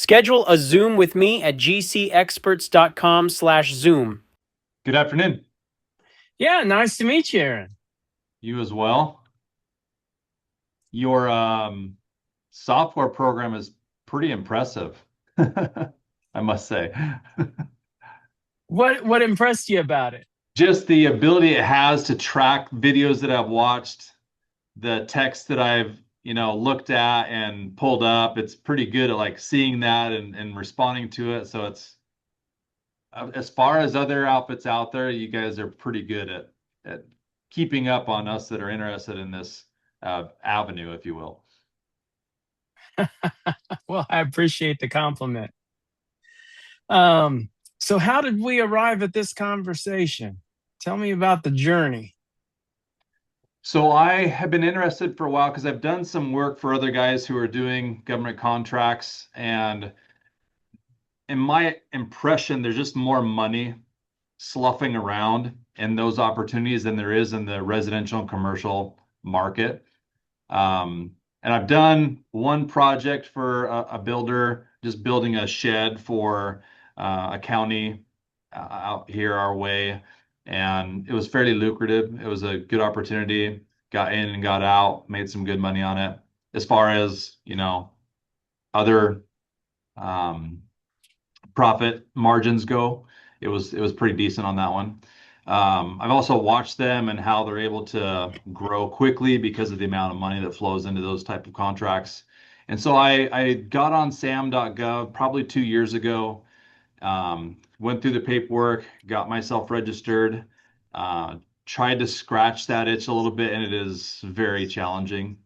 Schedule a Zoom with me at GCExperts.com/Zoom. Good afternoon. Yeah, nice to meet you, Aaron. You as well. Your software program is pretty impressive, I must say. What impressed you about it? Just the ability it has to track videos that I've watched, the text that I've looked at and pulled up. It's pretty good at like seeing that and responding to it. So it's as far as other outfits out there, you guys are pretty good at keeping up on us that are interested in this avenue, if you will. Well, I appreciate the compliment. So how did we arrive at this conversation? Tell me about the journey. So I have been interested for a while because I've done some work for other guys who are doing government contracts, and in my impression, there's just more money sloughing around in those opportunities than there is in the residential and commercial market. And I've done one project for a builder, just building a shed for a county out here our way, and it was fairly lucrative. It was a good opportunity. Got in and got out, made some good money on it. As far as, other um, profit margins go, it was pretty decent on that one. I've also watched them and how they're able to grow quickly because of the amount of money that flows into those type of contracts. And so I got on sam.gov probably 2 years ago, went through the paperwork, got myself registered, tried to scratch that itch a little bit, and it is very challenging,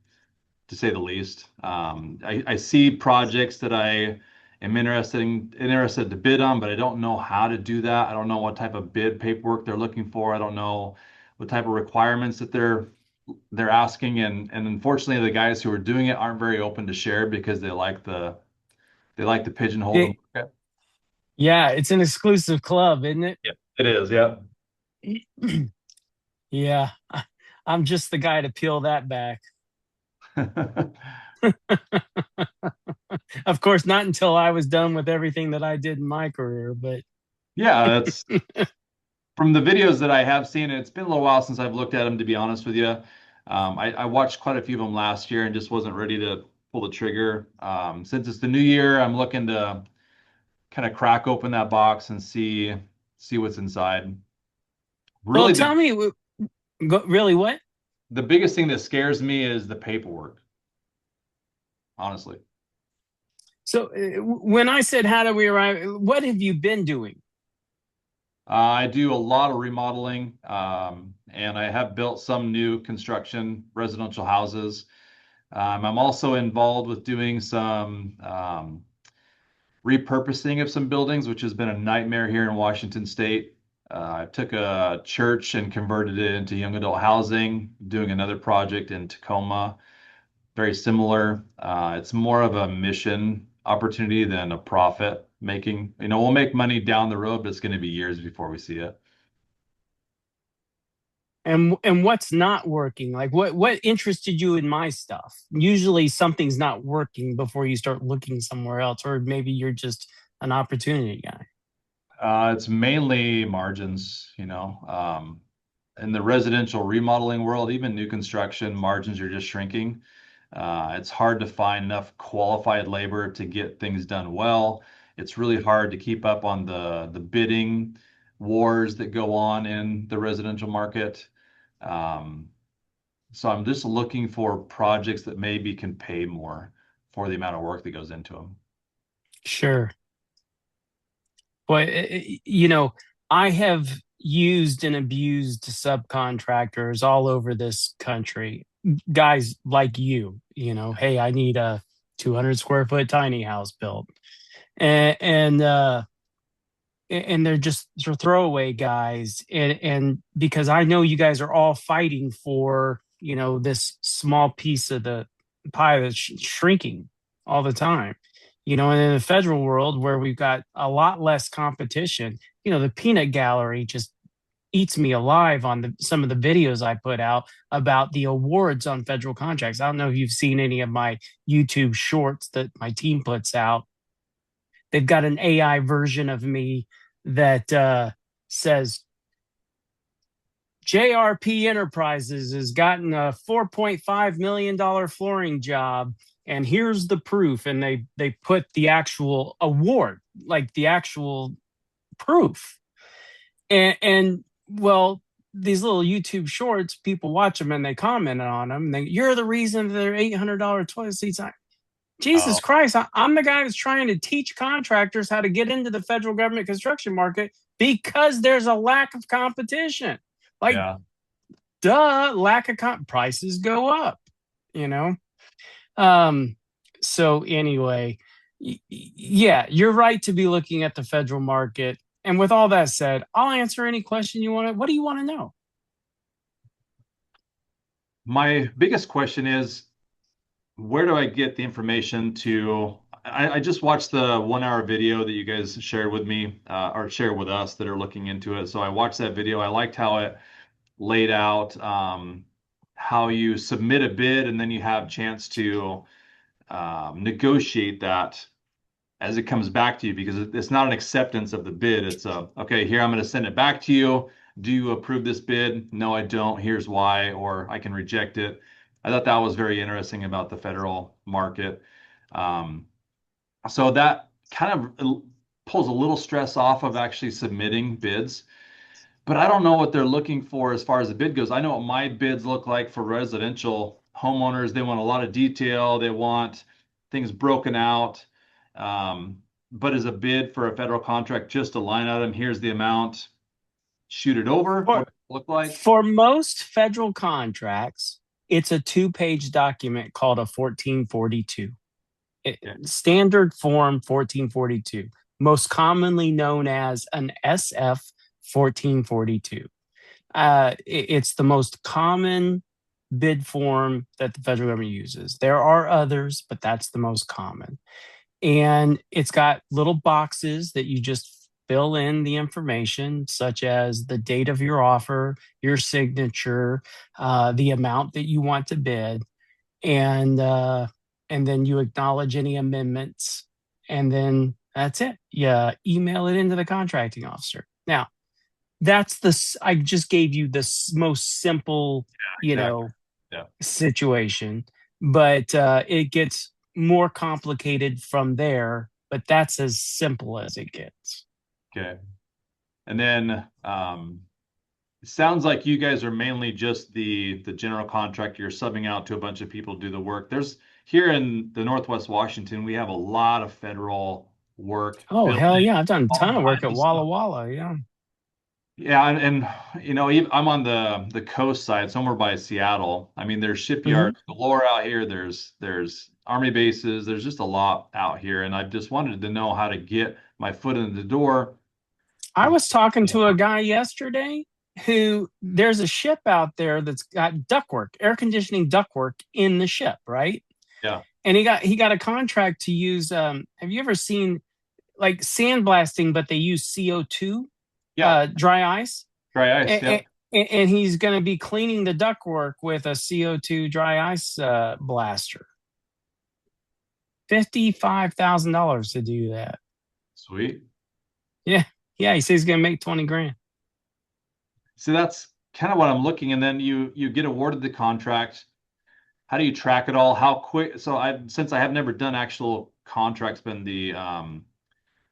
to say the least. I see projects that I am interested to bid on, but I don't know how to do that. I don't know what type of bid paperwork they're looking for. I don't know what type of requirements that they're asking, and unfortunately, the guys who are doing it aren't very open to share because they like the pigeonhole the It, market. yeah, it's an exclusive club, isn't it? Yeah, it is. Yeah. Yeah, I'm just the guy to peel that back. Of course, not until I was done with everything that I did in my career, but Yeah, that's from the videos that I have seen. It's been a little while since I've looked at them, to be honest with you. I watched quite a few of them last year and just wasn't ready to pull the trigger. Since it's the new year, I'm looking to kind of crack open that box and see what's inside. well, Really, tell me, really what? the biggest thing that scares me is the paperwork, honestly. So when I said how do we arrive, what have you been doing? I do a lot of remodeling, and I have built some new construction residential houses. I'm also involved with doing some repurposing of some buildings, which has been a nightmare here in Washington State. I took a church and converted it into young adult housing, doing another project in Tacoma, very similar. It's more of a mission opportunity than a profit making. We'll make money down the road, but it's going to be years before we see it. And what's not working? Like what interested you in my stuff? Usually something's not working before you start looking somewhere else, or maybe you're just an opportunity guy. It's mainly margins, in the residential remodeling world, even new construction, margins are just shrinking. It's hard to find enough qualified labor to get things done well. It's really hard to keep up on the bidding wars that go on in the residential market. Um, so I'm just looking for projects that maybe can pay more for the amount of work that goes into them. Sure. But I have used and abused subcontractors all over this country. Guys like hey, I need a 200 square foot tiny house built. And they're throwaway guys. And because I know you guys are all fighting for, this small piece of the pie that's shrinking all the time. And in the federal world where we've got a lot less competition, the peanut gallery just eats me alive on some of the videos I put out about the awards on federal contracts. I don't know if you've seen any of my YouTube shorts that my team puts out. they've got an AI version of me that says JRP Enterprises has gotten a $4.5 million flooring job, and here's the proof. And they put the actual award, like the actual proof. And well, these little YouTube shorts, people watch them and they comment on them. You're the reason they're $800 toilet seats. Jesus Oh, Christ, I'm the guy that's trying to teach contractors how to get into the federal government construction market because there's a lack of competition. Like, yeah. duh, lack of prices go up, you know? So anyway, yeah, you're right to be looking at the federal market. And with all that said, I'll answer any question you want to. What do you want to know? My biggest question is, where do I get the information to? I just watched the 1 hour video that you guys shared with me, or shared with us that are looking into it. So I watched that video. I liked how it laid out how you submit a bid and then you have chance to negotiate that as it comes back to you, because it's not an acceptance of the bid. It's okay, here, I'm going to send it back to you. Do you approve this bid? No, I don't. Here's why, or I can reject it. I thought that was very interesting about the federal market. Um, so that kind of pulls a little stress off of actually submitting bids. But I don't know what they're looking for as far as the bid goes. I know what my bids look like for residential homeowners. They want a lot of detail. They want things broken out. Um, but as a bid for a federal contract, just a line item, here's the amount, shoot it over. For, What does it look like? for most federal contracts, it's a 2-page document called a 1442. Yeah. Standard form 1442, most commonly known as an SF 1442. It's the most common bid form that the federal government uses. There are others, but that's the most common. And it's got little boxes that you just fill in the information, such as the date of your offer, your signature, the amount that you want to bid, and then you acknowledge any amendments, and then that's it. You email it into the contracting officer. Now, I just gave you the most simple, Exactly. Yeah. situation, but it gets more complicated from there. But that's as simple as it gets. Okay. And then it sounds like you guys are mainly just the general contractor. You're subbing out to a bunch of people to do the work. There's here in the Northwest Washington, we have a lot of federal work. Oh hell Building, yeah! I've done a all ton of work kinds at of Walla stuff. Walla. Yeah. Yeah, and I'm on the coast side, somewhere by Seattle. I mean, there's hmm shipyards galore out here. There's army bases. There's just a lot out here, and I just wanted to know how to get my foot in the door. I To, was talking to a guy yesterday who there's a ship out there that's got ductwork, air conditioning ductwork in the ship, right? yeah, And he got a contract to use. Have you ever seen like sandblasting, but they use CO2, yeah, dry ice? dry ice. And, Yep. and he's going to be cleaning the ductwork with a CO2 dry ice blaster. $55,000 to do that. Sweet. Yeah, yeah. He says he's going to make 20 grand. So that's kind of what I'm looking. And then you get awarded the contract. How do you track it all? How quick? So since I have never done actual contracts, been the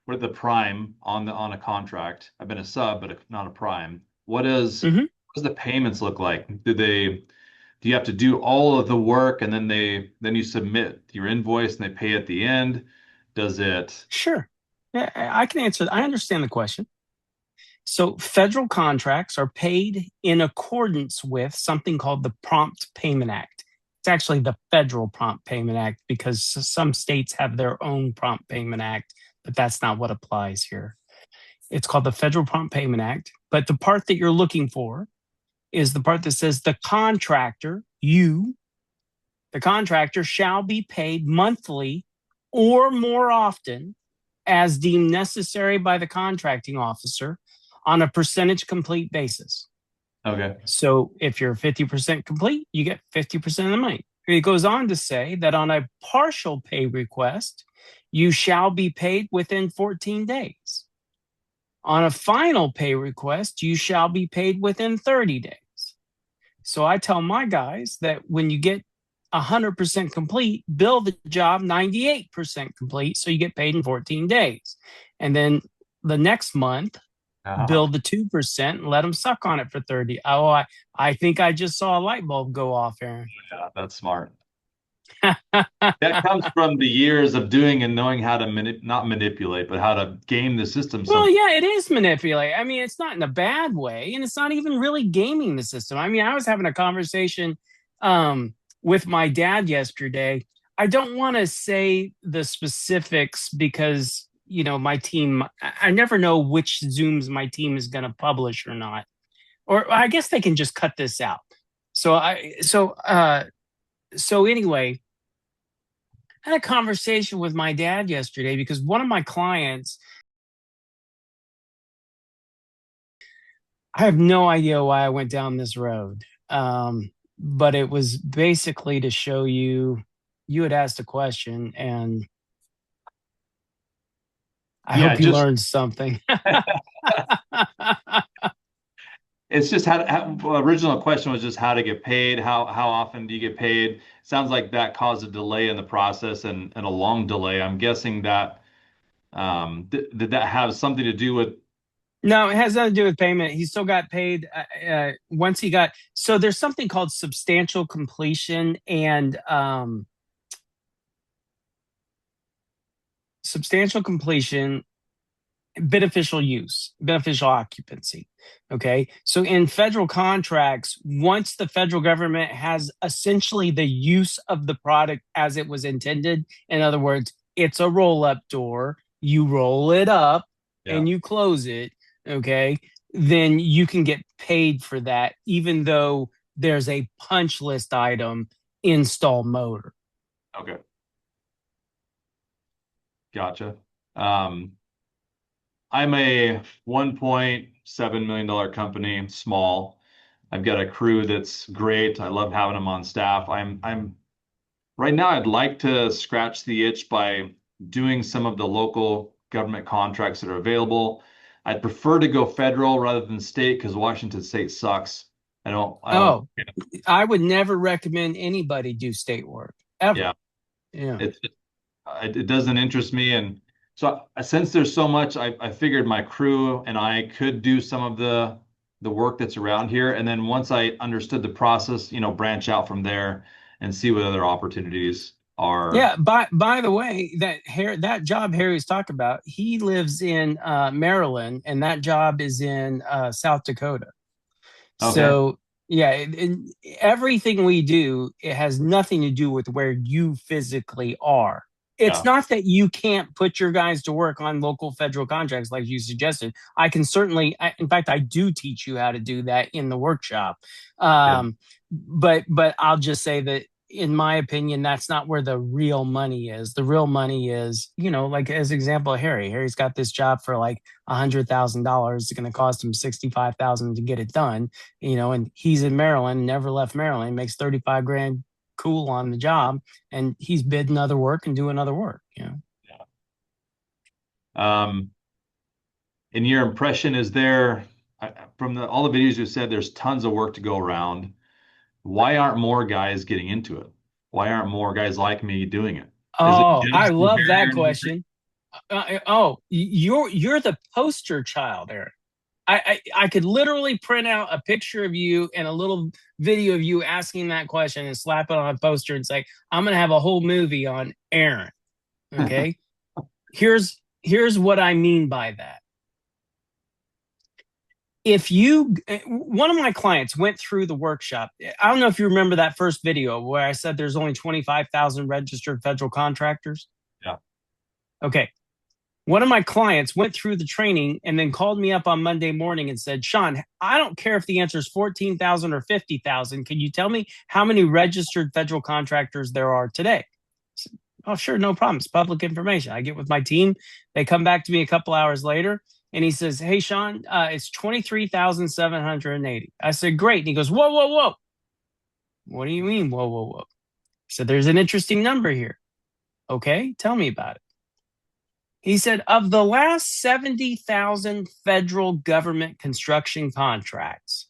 what the prime on a contract. I've been a sub, but not a prime. hmm What does the payments look like? Do you have to do all of the work and then you submit your invoice and they pay at the end? Does it? Sure. Yeah, I can answer. I understand the question. So federal contracts are paid in accordance with something called the Prompt Payment Act. It's actually the Federal Prompt Payment Act because some states have their own Prompt Payment Act, but that's not what applies here. It's called the Federal Prompt Payment Act. But the part that you're looking for is the part that says the contractor, the contractor shall be paid monthly or more often as deemed necessary by the contracting officer on a percentage complete basis. Okay. So if you're 50% complete, you get 50% of the money. It goes on to say that on a partial pay request, you shall be paid within 14 days. On a final pay request, you shall be paid within 30 days. So I tell my guys that when you get 100% complete, bill the job 98% complete, so you get paid in 14 days. And then the next month, bill the 2% and let them suck on it for 30. Oh, I think I just saw a light bulb go off, Aaron. Yeah, that's smart. That comes from the years of doing and knowing how to not manipulate, but how to game the system. Well, yeah, it is manipulate. I mean, it's not in a bad way, and it's not even really gaming the system. I mean, I was having a conversation with my dad yesterday. I don't want to say the specifics because, you know, my team, I never know which Zooms my team is going to publish or not. Or I guess they can just cut this out. So anyway, I had a conversation with my dad yesterday because one of my clients, I have no idea why I went down this road. But it was basically to show you, you had asked a question, and I hope you learned something. It's just original question was just how to get paid. How often do you get paid? Sounds like that caused a delay in the process and a long delay. I'm guessing that did that have something to do with? No, it has nothing to do with payment. He still got paid once he got. So there's something called substantial completion and substantial completion, beneficial use, beneficial occupancy. Okay. So in federal contracts, once the federal government has essentially the use of the product as it was intended, in other words, it's a roll up door, you roll it up and you close it. Okay. Then you can get paid for that, even though there's a punch list item, install motor. Okay. Gotcha. I'm a $1.7 million company, small. I've got a crew that's great. I love having them on staff. I'm right now I'd like to scratch the itch by doing some of the local government contracts that are available. I'd prefer to go federal rather than state because Washington state sucks. I would never recommend anybody do state work ever. Yeah. It doesn't interest me. And so since there's so much, I figured my crew and I could do some of the work that's around here. And then once I understood the process, branch out from there and see what other opportunities are. Yeah. By the way, that job Harry's talking about, he lives in Maryland, and that job is in South Dakota. Okay. So yeah, everything we do, it has nothing to do with where you physically are. It's not that you can't put your guys to work on local federal contracts like you suggested. I can certainly, in fact, I do teach you how to do that in the workshop. But I'll just say that, in my opinion, that's not where the real money is. The real money is, like as example, Harry's got this job for like $100,000. It's going to cost him $65,000 to get it done, and he's in Maryland, never left Maryland, makes 35 grand cool on the job, and he's bidding other work and doing other work. In your impression, is there, from all the videos you said, there's tons of work to go around. Why aren't more guys getting into it? Why aren't more guys like me doing it? Oh, I love that question. You're the poster child, Eric. I could literally print out a picture of you and a little video of you asking that question and slap it on a poster and say, I'm going to have a whole movie on Aaron. Okay. Here's what I mean by that. One of my clients went through the workshop. I don't know if you remember that first video where I said there's only 25,000 registered federal contractors. Yeah. Okay. One of my clients went through the training and then called me up on Monday morning and said, Sean, I don't care if the answer is 14,000 or 50,000. Can you tell me how many registered federal contractors there are today? Said, oh, sure. No problem. It's public information. I get with my team. They come back to me a couple hours later and he says, hey, Sean, it's 23,780. I said, great. And he goes, whoa, whoa, whoa. What do you mean? Whoa, whoa, whoa. So there's an interesting number here. Okay. Tell me about it. He said, of the last 70,000 federal government construction contracts,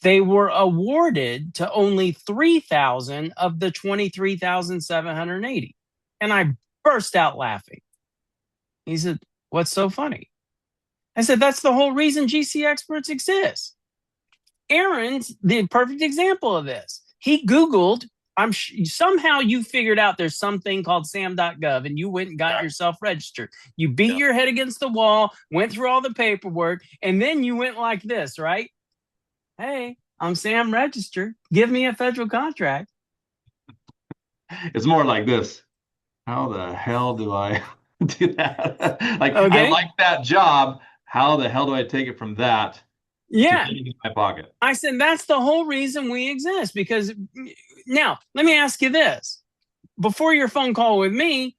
they were awarded to only 3,000 of the 23,780. And I burst out laughing. He said, what's so funny? I said, that's the whole reason GCExperts exists. Aaron's the perfect example of this. He Googled, somehow you figured out there's something called sam.gov and you went and got yourself registered. You beat your head against the wall, went through all the paperwork, and then you went like this, right? Hey, I'm Sam registered. Give me a federal contract. It's more like this. How the hell do I do that? Like, I Okay. like that job. How the hell do I take it from that to Yeah. getting in my pocket? I said, that's the whole reason we exist. Because now, let me ask you this. Before your phone call with me,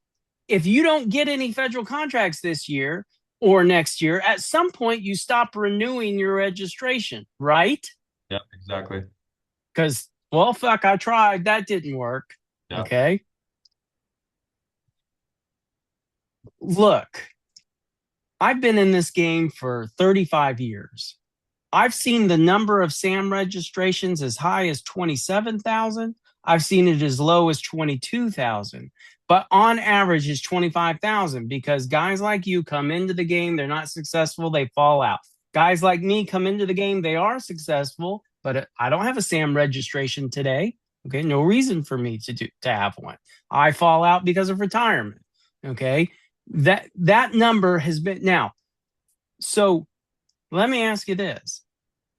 if you don't get any federal contracts this year or next year, at some point you stop renewing your registration, right? Yeah, exactly. Because, well, fuck, I tried. That didn't work. Yeah. Okay. Look, I've been in this game for 35 years. I've seen the number of SAM registrations as high as 27,000. I've seen it as low as 22,000. But on average, it's 25,000 because guys like you come into the game, they're not successful, they fall out. Guys like me come into the game, they are successful, but I don't have a SAM registration today. Okay, no reason for me to have one. I fall out because of retirement. Okay, that number has been now. So let me ask you this.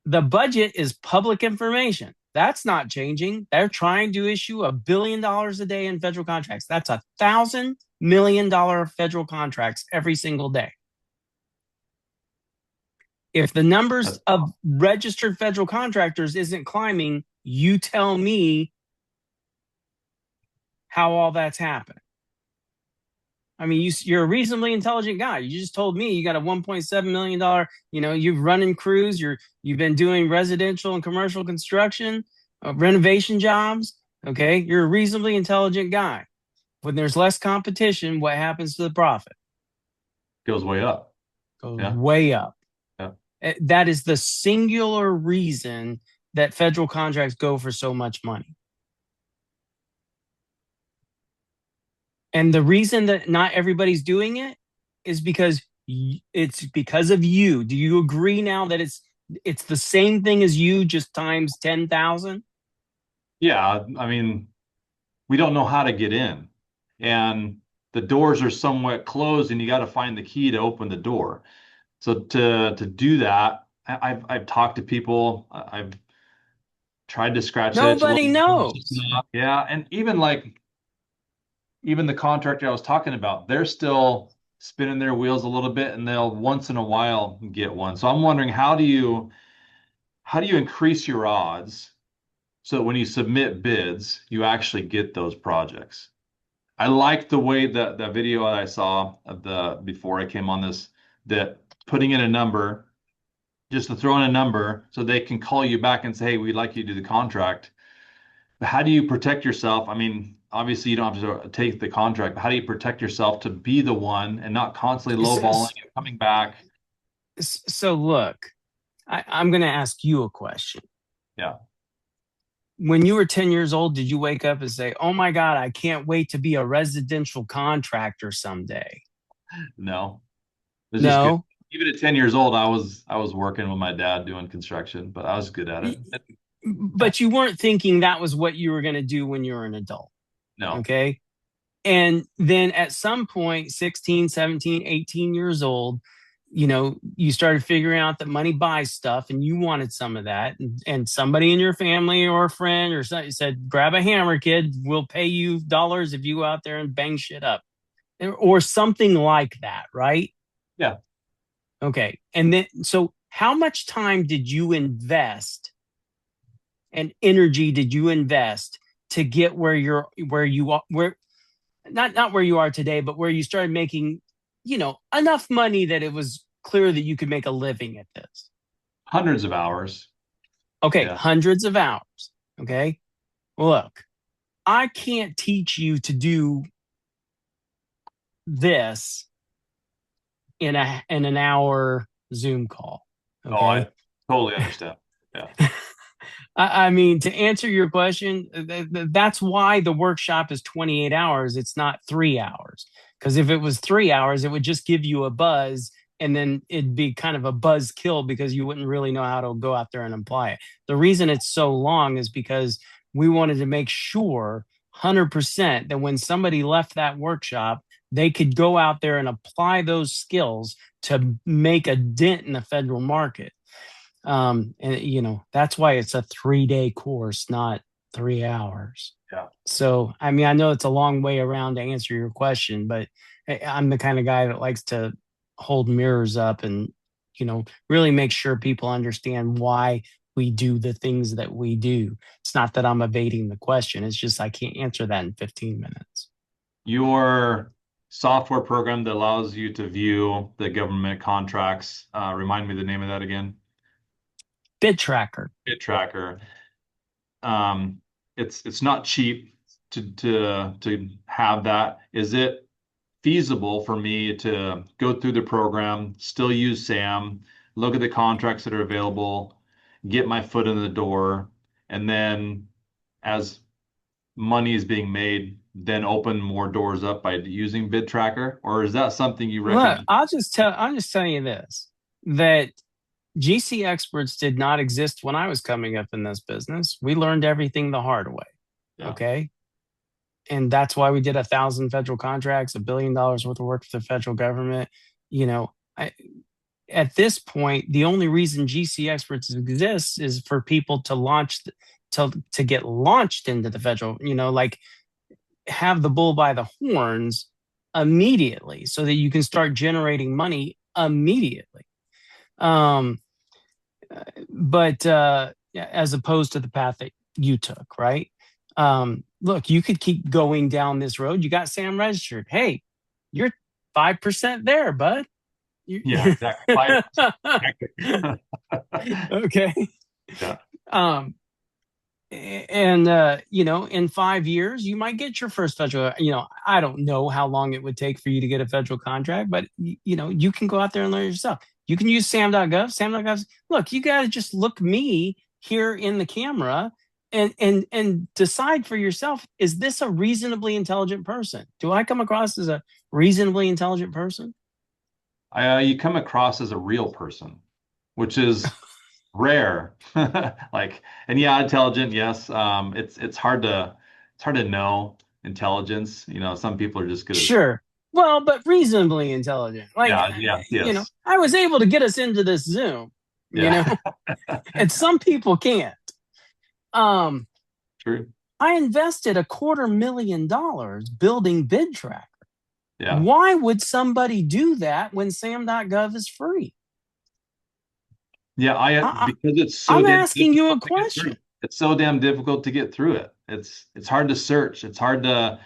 The budget is public information. That's not changing. They're trying to issue $1 billion a day in federal contracts. That's $1,000 million federal contracts every single day. If the numbers of registered federal contractors isn't climbing, you tell me how all that's happened. I mean, you're a reasonably intelligent guy. You just told me you got a $1.7 million, you've running crews, you've been doing residential and commercial construction, renovation jobs. Okay. You're a reasonably intelligent guy. When there's less competition, what happens to the profit? Goes way up. Goes way up. Yeah. That is the singular reason that federal contracts go for so much money. And the reason that not everybody's doing it is because it's because of you. Do you agree now that it's the same thing as you, just times 10,000? Yeah, I mean, we don't know how to get in, and the doors are somewhat closed, and you got to find the key to open the door. So to do that, I've talked to people. I've tried to scratch that itch a Nobody little. knows. Yeah, and even the contractor I was talking about, they're still spinning their wheels a little bit, and they'll once in a while get one. So I'm wondering, how do you increase your odds so that when you submit bids, you actually get those projects? I like the way that the video that I saw of the before I came on this, that putting in a number, just to throw in a number so they can call you back and say, hey, we'd like you to do the contract. But how do you protect yourself? I mean, obviously you don't have to take the contract, but how do you protect yourself to be the one and not constantly lowballing and coming back? So look, I'm going to ask you a question. Yeah. When you were 10 years old, did you wake up and say, oh my God, I can't wait to be a residential contractor someday? No. It's just good. No. Even at 10 years old, I was working with my dad doing construction, but I was good at it. But you weren't thinking that was what you were going to do when you were an adult. No. Okay. And then at some point, 16, 17, 18 years old, you started figuring out that money buys stuff and you wanted some of that. And somebody in your family or a friend or something said, grab a hammer, kid. We'll pay you dollars if you go out there and bang shit up or something like that. Right. Yeah. Okay. And then, so how much time did you invest and energy did you invest to get where you are, not where you are today, but where you started making, enough money that it was clear that you could make a living at this? Hundreds of hours. Okay. Yeah. Hundreds of hours. Okay. Look, I can't teach you to do this in an hour Zoom call. Okay. Oh, I totally understand. Yeah. I mean, to answer your question, that's why the workshop is 28 hours. It's not 3 hours. Because if it was 3 hours, it would just give you a buzz and then it'd be kind of a buzz kill because you wouldn't really know how to go out there and apply it. The reason it's so long is because we wanted to make sure 100% that when somebody left that workshop, they could go out there and apply those skills to make a dent in the federal market. And that's why it's a 3-day course, not 3 hours. Yeah. So I mean, I know it's a long way around to answer your question, but I'm the kind of guy that likes to hold mirrors up and really make sure people understand why we do the things that we do. It's not that I'm evading the question, it's just I can't answer that in 15 minutes. Your software program that allows you to view the government contracts, remind me the name of that again. Bid tracker. Bid tracker. It's not cheap to have that. Is it feasible for me to go through the program, still use SAM, look at the contracts that are available, get my foot in the door, and then as money is being made, then open more doors up by using bid tracker? Or is that something you recommend? Look, I'm just telling you this, that GCExperts did not exist when I was coming up in this business. We learned everything the hard way. Yeah. Okay. And that's why we did 1,000 federal contracts, $1 billion worth of work for the federal government. At this point, the only reason GCExperts exists is for people to launch, to get launched into the federal, like have the bull by the horns immediately so that you can start generating money immediately. But as opposed to the path that you took, right? Look, you could keep going down this road. You got SAM registered. Hey, you're 5% there, bud. Yeah, exactly. Okay. Yeah. And in 5 years, you might get your first federal. I don't know how long it would take for you to get a federal contract, but you can go out there and learn yourself. You can use sam.gov. Sam.gov. Look, you got to just look me here in the camera and decide for yourself, is this a reasonably intelligent person? Do I come across as a reasonably intelligent person? You come across as a real person, which is rare. And yeah, intelligent, yes. It's hard to know intelligence. Some people are just good at. Sure. Well, but reasonably intelligent. Yes. I was able to get us into this Zoom, and some people can't. True. I invested $250,000 building bid tracker. Yeah. Why would somebody do that when sam.gov is free? Yeah, because it's so. I'm asking you a question. It's so damn difficult to get through it. It's hard to search. It's hard to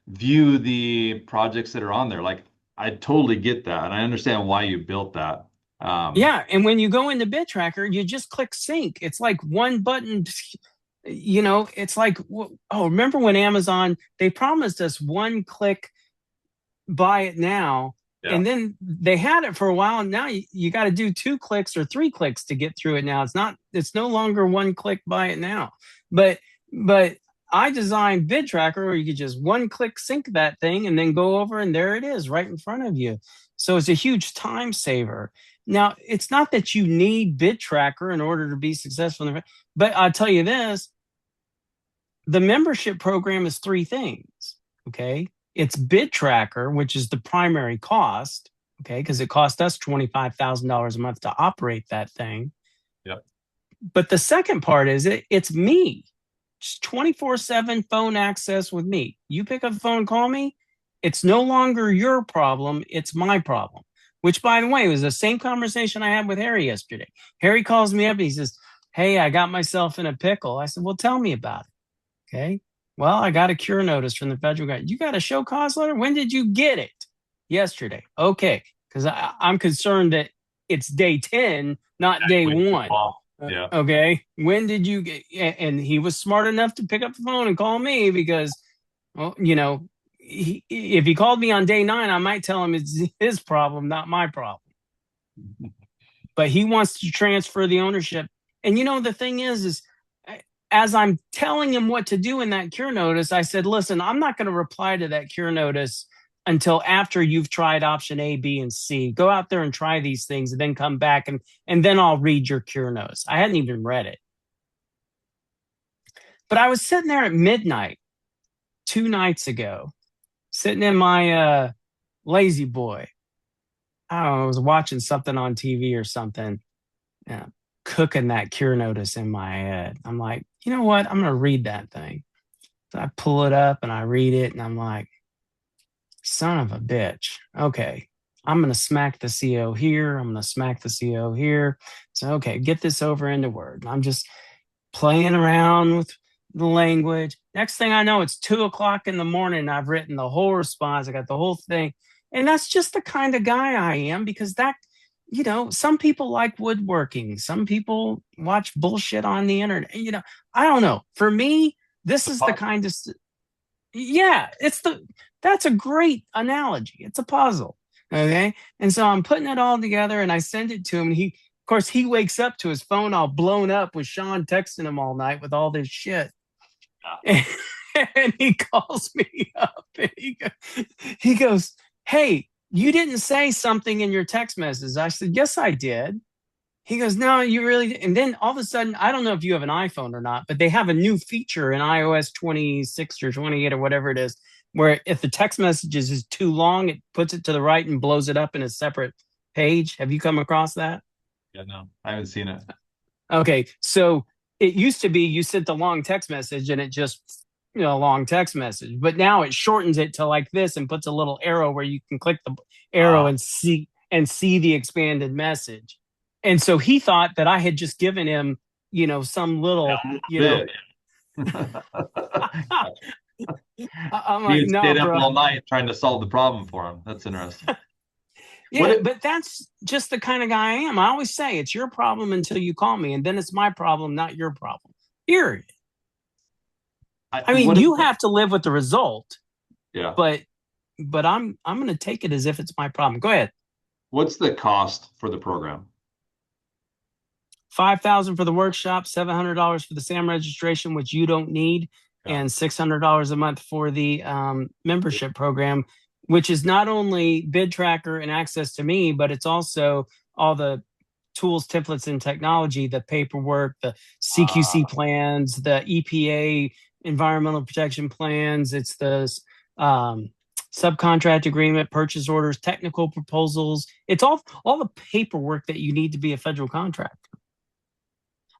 view the projects that are on there. Like, I totally get that, and I understand why you built that. Yeah, and when you go into bid tracker, you just click sync. It's like one button. It's like, remember when Amazon, they promised us one click, buy it now. Yeah. And then they had it for a while, and now you got to do 2 clicks or 3 clicks to get through it. Now it's no longer one click, buy it now. But I designed bid tracker where you could just one click sync that thing and then go over, and there it is right in front of you. So it's a huge time saver. Now, it's not that you need bid tracker in order to be successful, but I'll tell you this, the membership program is 3 things. Okay. It's bid tracker, which is the primary cost, okay, because it cost us $25,000 a month to operate that thing. Yep. But the second part is it's me. Just 24/7 phone access with me. You pick up the phone, call me. It's no longer your problem. It's my problem. Which, by the way, was the same conversation I had with Harry yesterday. Harry calls me up and he says, "Hey, I got myself in a pickle." I said, "Well, tell me about it." Okay. "Well, I got a cure notice from the federal government." "You got a show cause letter? When did you get it?" "Yesterday." "Okay." Because I'm concerned that it's day 10, not day 1. Yeah. Okay. "When did you get?" And he was smart enough to pick up the phone and call me because, well, if he called me on day 9, I might tell him it's his problem, not my problem. But he wants to transfer the ownership. And the thing is as I'm telling him what to do in that cure notice, I said, listen, I'm not going to reply to that cure notice until after you've tried option A, B, and C. Go out there and try these things and then come back and then I'll read your cure notice. I hadn't even read it. But I was sitting there at midnight 2 nights ago, sitting in my lazy boy. I don't know, I was watching something on TV or something, cooking that cure notice in my head. I'm like, you know what? I'm going to read that thing. So I pull it up and I read it and I'm like, son of a bitch. Okay. I'm going to smack the CO here. I'm going to smack the CO here. So, okay, get this over into Word. I'm just playing around with the language. Next thing I know, it's 2:00 in the morning. I've written the whole response. I got the whole thing. And that's just the kind of guy I am, because some people like woodworking. Some people watch bullshit on the internet. I don't know. For me, this is the kind of, yeah, that's a great analogy. It's a puzzle. Okay. And so I'm putting it all together and I send it to him. And of course, he wakes up to his phone all blown up with Sean texting him all night with all this shit. And he calls me up and he goes, hey, you didn't say something in your text message. I said, yes, I did. He goes, no, you really didn't. And then all of a sudden, I don't know if you have an iPhone or not, but they have a new feature in iOS 26 or 28 or whatever it is, where if the text messages is too long, it puts it to the right and blows it up in a separate page. Have you come across that? Yeah, no, I haven't seen it. Okay, so it used to be you sent the long text message and it just, a long text message, but now it shortens it to like this and puts a little arrow where you can click the arrow and see the expanded message. And so he thought that I had just given him, some little, I'm like, He stayed no, up bro. all night trying to solve the problem for him. That's interesting. Yeah, but that's just the kind of guy I am. I always say it's your problem until you call me, and then it's my problem, not your problem. Period. I mean, you have to live with the result. Yeah. But I'm going to take it as if it's my problem. Go ahead. What's the cost for the program? $5,000 for the workshop, $700 for the SAM registration, which you don't need, and $600 a month for the membership program, which is not only bid tracker and access to me, but it's also all the tools, templates, and technology, the paperwork, the CQC plans, the EPA environmental protection plans. It's the subcontract agreement, purchase orders, technical proposals. It's all the paperwork that you need to be a federal contractor.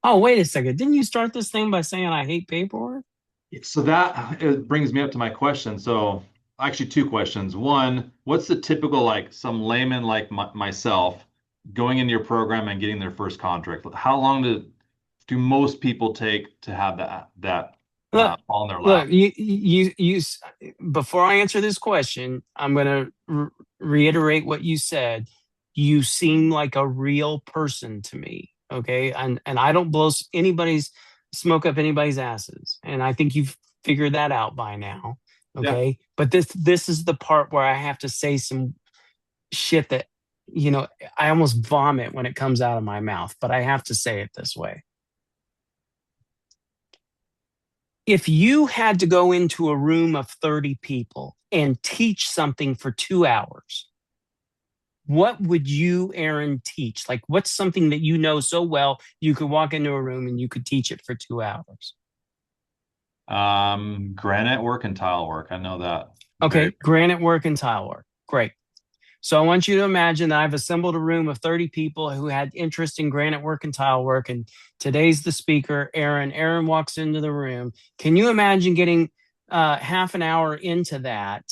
Oh, wait a second. Didn't you start this thing by saying I hate paperwork? So it brings me up to my question. So actually 2 questions. One, what's the typical, like some layman like myself going into your program and getting their first contract? How long do most people take to have that fall in their lap? Look, you before I answer this question, I'm going to reiterate what you said. You seem like a real person to me. Okay. And I don't blow smoke up anybody's asses. And I think you've figured that out by now. Okay. Yeah. But this is the part where I have to say some shit that, I almost vomit when it comes out of my mouth, but I have to say it this way. If you had to go into a room of 30 people and teach something for 2 hours, what would you, Aaron, teach? Like, what's something that you know so well you could walk into a room and you could teach it for 2 hours? Granite work and tile work. I know that. Okay, granite work and tile work. Great. So I want you to imagine that I've assembled a room of 30 people who had interest in granite work and tile work. And today's the speaker, Aaron. Aaron walks into the room. Can you imagine getting half an hour into that?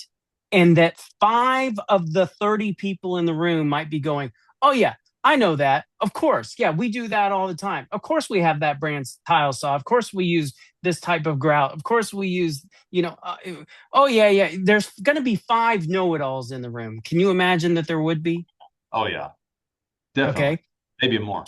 And that 5 of the 30 people in the room might be going, oh, yeah, I know that. Of course. Yeah, we do that all the time. Of course, we have that brand tile saw. Of course, we use this type of grout. Of course, we use, oh, yeah. There's going to be 5 know-it-alls in the room. Can you imagine that there would be? Oh, yeah. Definitely. Okay. Maybe more.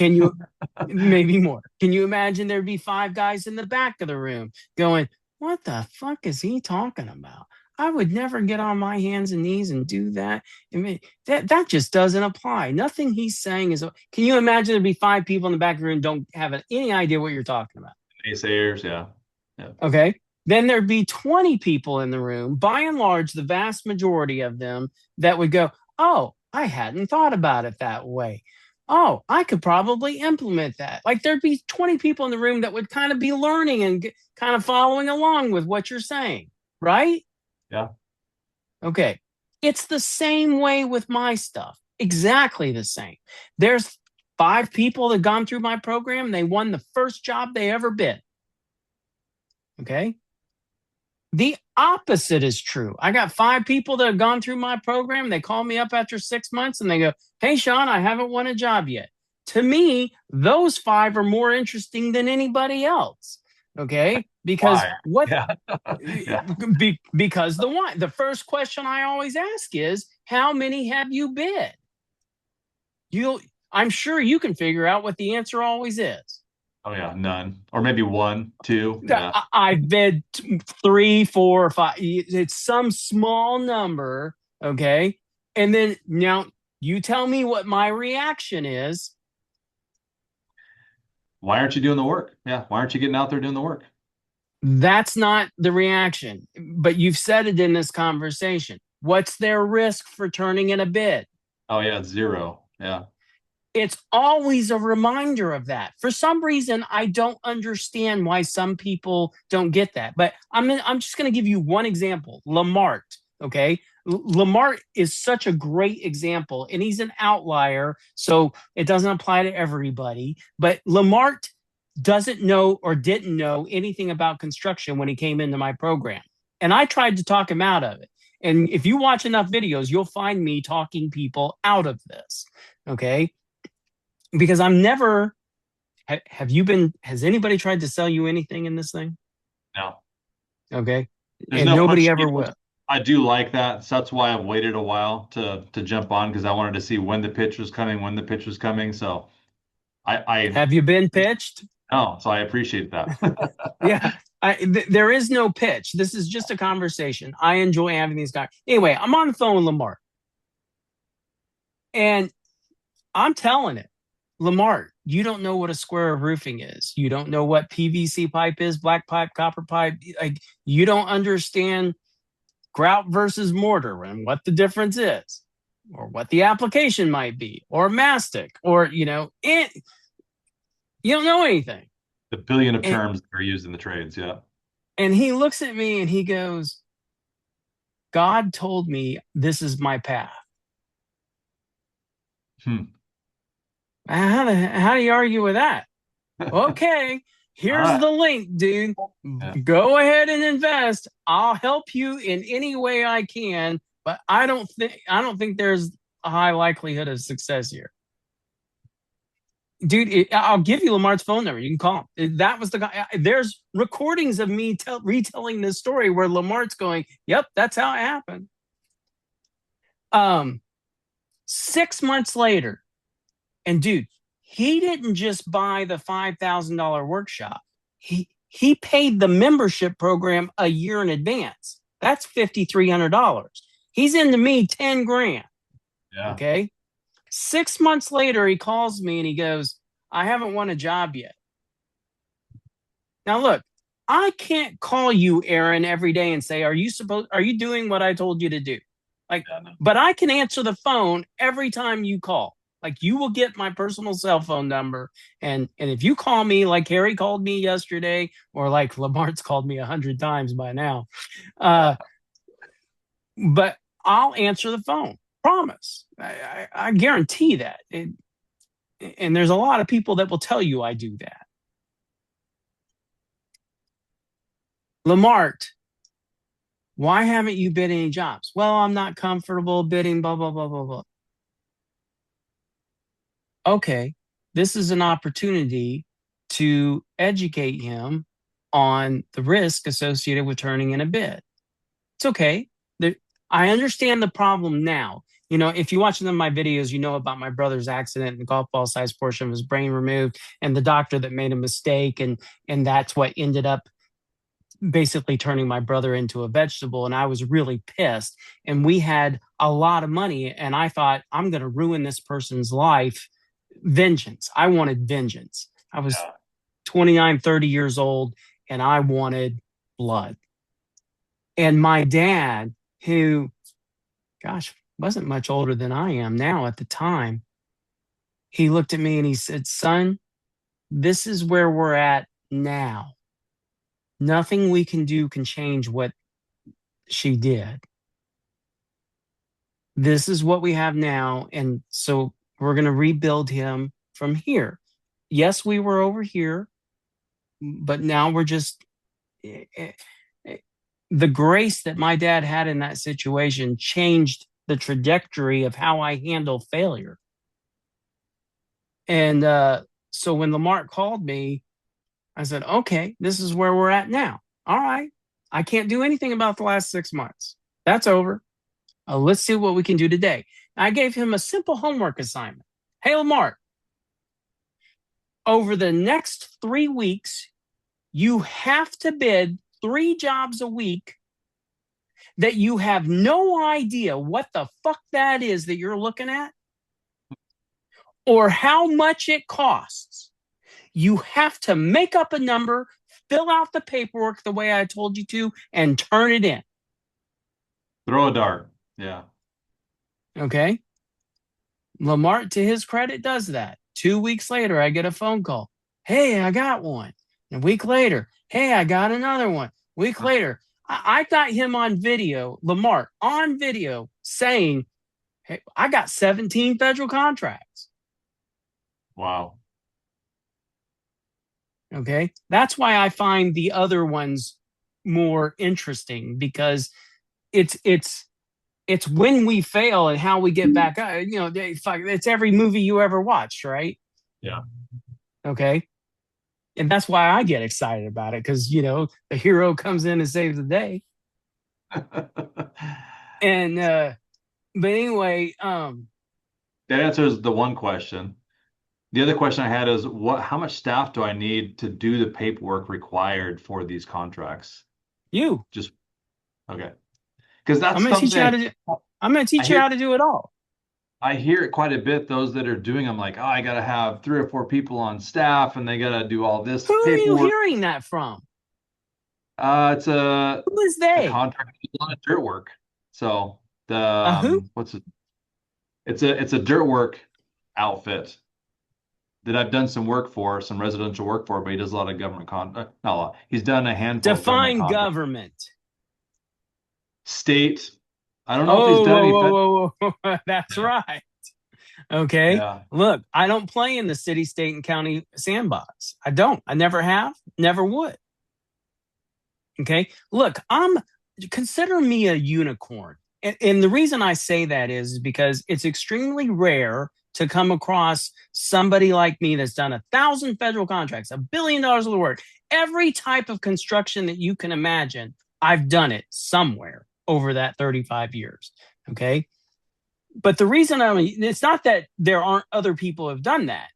Maybe more. Can you imagine there'd be 5 guys in the back of the room going, what the fuck is he talking about? I would never get on my hands and knees and do that. I mean, that just doesn't apply. Nothing he's saying is. Can you imagine there'd be 5 people in the back of the room don't have any idea what you're talking about? Naysayers, yeah. Yeah. Okay. Then there'd be 20 people in the room, by and large, the vast majority of them that would go, oh, I hadn't thought about it that way. Oh, I could probably implement that. Like there'd be 20 people in the room that would kind of be learning and kind of following along with what you're saying, right? Yeah. Okay. It's the same way with my stuff. Exactly the same. There's 5 people that gone through my program. They won the first job they ever bid. Okay. The opposite is true. I got 5 people that have gone through my program. They call me up after 6 months and they go, hey, Sean, I haven't won a job yet. To me, those 5 are more interesting than anybody else. Okay. Because Why? what? Yeah. Yeah. Because the first question I always ask is, how many have you bid? I'm sure you can figure out what the answer always is. Oh yeah, none. Or maybe 1, 2. Yeah. I've bid 3, 4, or 5. It's some small number. Okay. And then now you tell me what my reaction is. Why aren't you doing the work? Yeah. Why aren't you getting out there doing the work? That's not the reaction, but you've said it in this conversation. What's their risk for turning in a bid? Oh yeah, 0. Yeah. It's always a reminder of that. For some reason, I don't understand why some people don't get that. But I'm just going to give you one example. Lamart, okay? Lamart is such a great example, and he's an outlier, so it doesn't apply to everybody. But Lamart doesn't know or didn't know anything about construction when he came into my program. And I tried to talk him out of it. And if you watch enough videos, you'll find me talking people out of this, okay? Because I'm never, has anybody tried to sell you anything in this thing? No. Okay. There's And no nobody push ever people. will. I do like that. So that's why I've waited a while to jump on, because I wanted to see when the pitch was coming, when the pitch was coming. So I Have you been pitched? no, so I appreciate that. Yeah. There is no pitch. This is just a conversation. I enjoy having these guys. Anyway, I'm on the phone with Lamar. And I'm telling it, Lamar, you don't know what a square of roofing is. You don't know what PVC pipe is, black pipe, copper pipe. Like you don't understand grout versus mortar and what the difference is, or what the application might be, or mastic, or you don't know anything. The billion of terms that are used in the trades. Yeah. And he looks at me and he goes, God told me this is my path. How do you argue with that? Okay, here's the link, dude. Yeah. Go ahead and invest. I'll help you in any way I can, but I don't think there's a high likelihood of success here. Dude, I'll give you Lamar's phone number. You can call him. That was the guy. There's recordings of me retelling this story where Lamar's going, yep, that's how it happened. 6 months later, and dude, he didn't just buy the $5,000 workshop. He paid the membership program a year in advance. That's $5,300. He's into me 10 grand. Yeah. Okay. 6 months later, he calls me and he goes, I haven't won a job yet. Now, look, I can't call you, Aaron, every day and say, are you doing what I told you to do? Like, no. But I can answer the phone every time you call. Like, you will get my personal cell phone number. And if you call me like Harry called me yesterday, or like Lamar's called me 100 times by now, but I'll answer the phone. Promise. I guarantee that. And there's a lot of people that will tell you I do that. Lamart, why haven't you bid any jobs? Well, I'm not comfortable bidding, blah, blah, blah, blah, blah. Okay, this is an opportunity to educate him on the risk associated with turning in a bid. It's okay. I understand the problem now. You know, if you watch some of my videos, you know about my brother's accident and the golf ball size portion of his brain removed and the doctor that made a mistake. And that's what ended up basically turning my brother into a vegetable. And I was really pissed. And we had a lot of money. And I thought, I'm going to ruin this person's life. Vengeance. I wanted vengeance. I was 29, 30 years old, and I wanted blood. And my dad, who, gosh, wasn't much older than I am now at the time, he looked at me and he said, son, this is where we're at now. Nothing we can do can change what she did. This is what we have now. And so we're going to rebuild him from here. Yes, we were over here, but now we're just the grace that my dad had in that situation changed the trajectory of how I handle failure. And so when Lamar called me, I said, okay, this is where we're at now. All right. I can't do anything about the last 6 months. That's over. Let's see what we can do today. I gave him a simple homework assignment. Hey, Lamar, over the next 3 weeks, you have to bid 3 jobs a week that you have no idea what the fuck that is that you're looking at or how much it costs. You have to make up a number, fill out the paperwork the way I told you to, and turn it in. Throw a dart. Yeah. Okay. Lamar, to his credit, does that. 2 weeks later, I get a phone call. Hey, I got one. And a week later, hey, I got another one. Week later, I got him on video, Lamar, on video saying, hey, I got 17 federal contracts. Wow. Okay. That's why I find the other ones more interesting, because it's when we fail and how we get back up. You know, it's every movie you ever watched, right? Yeah. Okay. And that's why I get excited about it, because, you know, the hero comes in and saves the day. And, but anyway, That answers the one question. The other question I had is how much staff do I need to do the paperwork required for these contracts? Just okay. Because that's I'm going to teach you how to something do, I'm going to teach you how to do it all. I hear it quite a bit. Those that are doing, I'm like, oh, I got to have 3 or 4 people on staff, and they got to do all this Who are you paperwork. hearing that from? It's a Who is they? contractor on dirt work. So Who? what's it? It's a dirt work outfit that I've done some work for, some residential work for, but he does a lot of government not a lot. He's done a handful of Define government. State. I don't know if he's done whoa. That's right. Okay. Yeah. Look, I don't play in the city, state, and county sandbox. I don't. I never have, never would. Okay. Look, consider me a unicorn. And the reason I say that is because it's extremely rare to come across somebody like me that's done 1,000 federal contracts, $1 billion worth of work, every type of construction that you can imagine. I've done it somewhere over that 35 years. Okay. But the reason it's not that there aren't other people who have done that.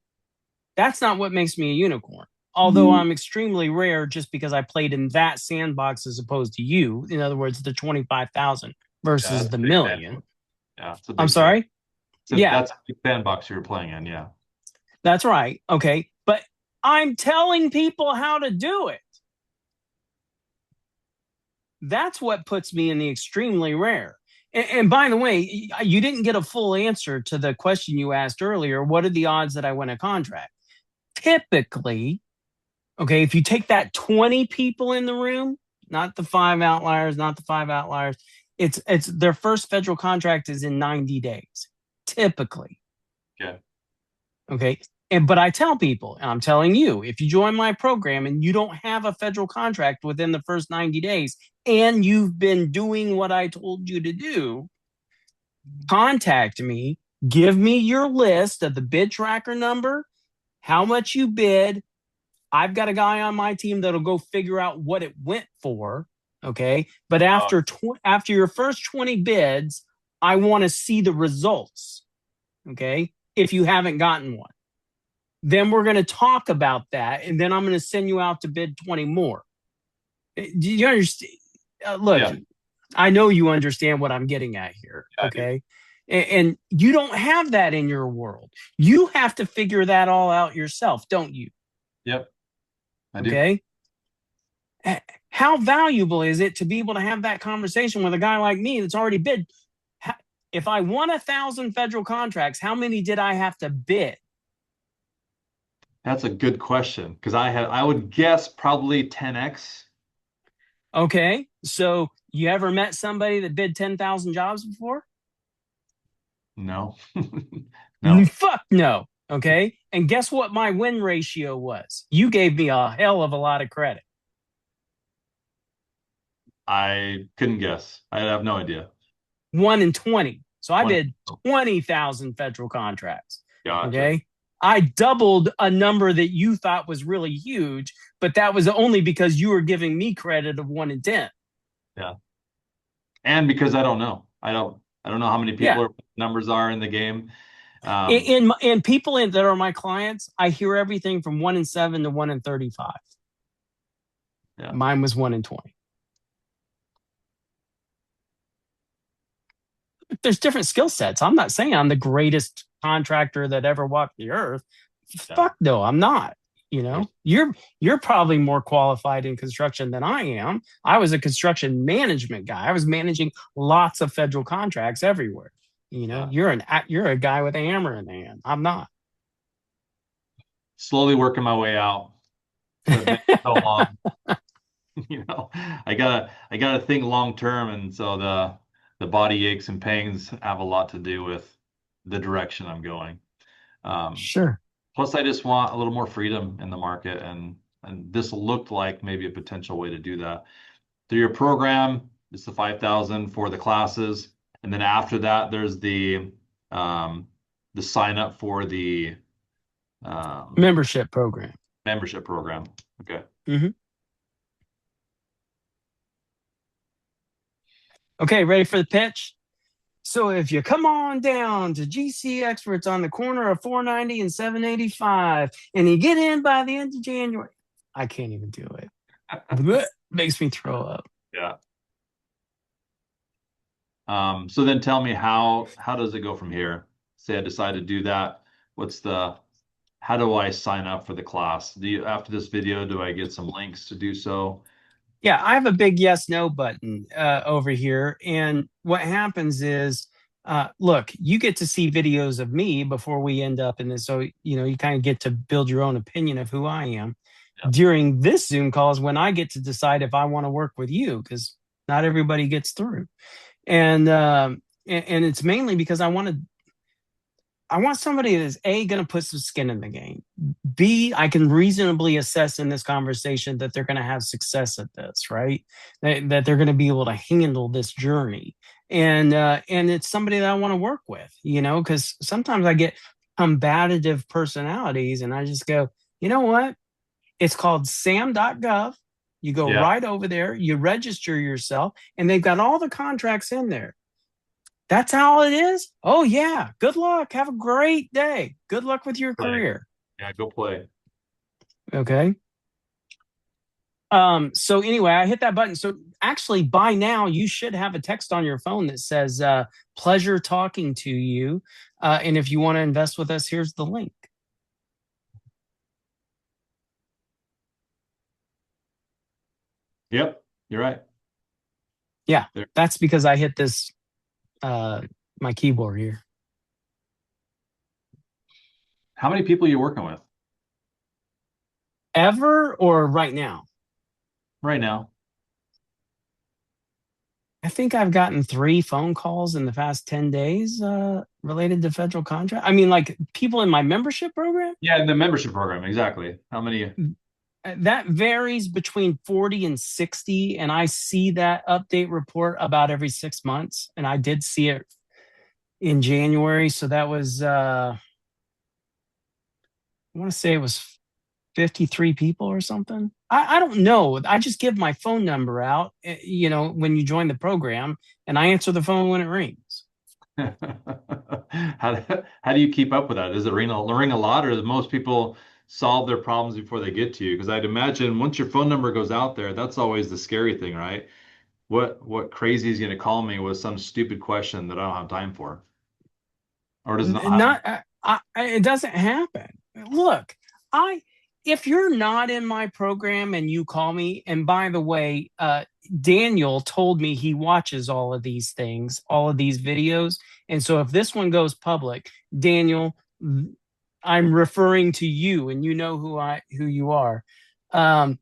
That's not what makes me a unicorn. Although I'm extremely rare just because I played in that sandbox as opposed to you. In other words, the 25,000 versus the million. Yeah. I'm sorry? Yeah. That's a big sandbox you were playing in. Yeah. That's right. Okay. But I'm telling people how to do it. That's what puts me in the extremely rare. And by the way, you didn't get a full answer to the question you asked earlier. What are the odds that I win a contract? Typically, okay, if you take that 20 people in the room, not the 5 outliers, it's their first federal contract is in 90 days, typically. Yeah. Okay. But I tell people, and I'm telling you, if you join my program and you don't have a federal contract within the first 90 days, and you've been doing what I told you to do, contact me, give me your list of the bid tracker number, how much you bid. I've got a guy on my team that'll go figure out what it went for. Okay. But after your first 20 bids, I want to see the results. Okay. If you haven't gotten one, then we're going to talk about that. And then I'm going to send you out to bid 20 more. Do you understand? Look, Yeah, I know you understand what I'm getting at here. I do. Okay. And you don't have that in your world. You have to figure that all out yourself, don't you? Yep, I do. Okay. How valuable is it to be able to have that conversation with a guy like me that's already bid? If I won 1,000 federal contracts, how many did I have to bid? That's a good question because I would guess probably 10x. Okay. So you ever met somebody that bid 10,000 jobs before? No, no. Fuck no. Okay. And guess what my win ratio was? You gave me a hell of a lot of credit. I couldn't guess. I have no idea. 1 in 20. So I One. bid 20,000 federal contracts. Gotcha. Okay. I doubled a number that you thought was really huge, but that was only because you were giving me credit of 1 in 10. Yeah. And because I don't know. I don't know how many Yeah. people numbers are in the game. Um, In people that are my clients, I hear everything from 1 in 7 to 1 in 35. yeah. Mine was 1 in 20. There's different skill sets. I'm not saying I'm the greatest contractor that ever walked the earth. Yeah. Fuck no, I'm not. You're probably more qualified in construction than I am. I was a construction management guy. I was managing lots of federal contracts everywhere. Yeah. You're a guy with a hammer in the hand. I'm not. Slowly working my way out. But it's been so long. I gotta think long term, and so the body aches and pains have a lot to do with the direction I'm going. Um, Sure. Plus, I just want a little more freedom in the market, and this looked like maybe a potential way to do that. Through your program, it's the 5,000 for the classes, and then after that, there's the sign up for the um, Membership program. membership program. Okay. Hmm. Okay, ready for the pitch? So if you come on down to GCExperts on the corner of 490 and 785, and you get in by the end of January, I can't even do it. Blech, makes me throw up. Yeah. So then tell me how does it go from here? Say I decide to do that. How do I sign up for the class? After this video, do I get some links to do so? Yeah, I have a big yes no button over here. And what happens is, look, you get to see videos of me before we end up in this. So, you kind of get to build your own opinion of who I am. Yeah. During this Zoom call is when I get to decide if I want to work with you because not everybody gets through. And it's mainly because I want somebody that is A, going to put some skin in the game. B, I can reasonably assess in this conversation that they're going to have success at this, right? That they're going to be able to handle this journey. And it's somebody that I want to work with, because sometimes I get combative personalities and I just go, you know what? It's called sam.gov. You go Yeah. right over there, you register yourself, and they've got all the contracts in there. That's how it is. Oh yeah. Good luck. Have a great day. Good luck with your Play. career. Yeah, go play. Okay. So anyway, I hit that button. So actually by now you should have a text on your phone that says pleasure talking to you. And if you want to invest with us, here's the link. Yep, you're right. Yeah, There. that's because I hit this my keyboard here. How many people are you working with Ever or right now? right now? I think I've gotten 3 phone calls in the past 10 days related to federal contract. I mean, like people in my membership program. Yeah, in the membership program, exactly. How many? That varies between 40 and 60. And I see that update report about every 6 months. And I did see it in January. So that was, I want to say it was 53 people or something. I don't know. I just give my phone number out, when you join the program, and I answer the phone when it rings. How do you keep up with that? Does it ring a lot, or is most people solve their problems before they get to you. Because I'd imagine once your phone number goes out there, that's always the scary thing, right? What crazy is going to call me with some stupid question that I don't have time for, or does not have. Not it doesn't happen. Look, I if you're not in my program and you call me, and by the way, Daniel told me he watches all of these things, all of these videos, and so if this one goes public, Daniel, I'm referring to you, and you know who you are. Um,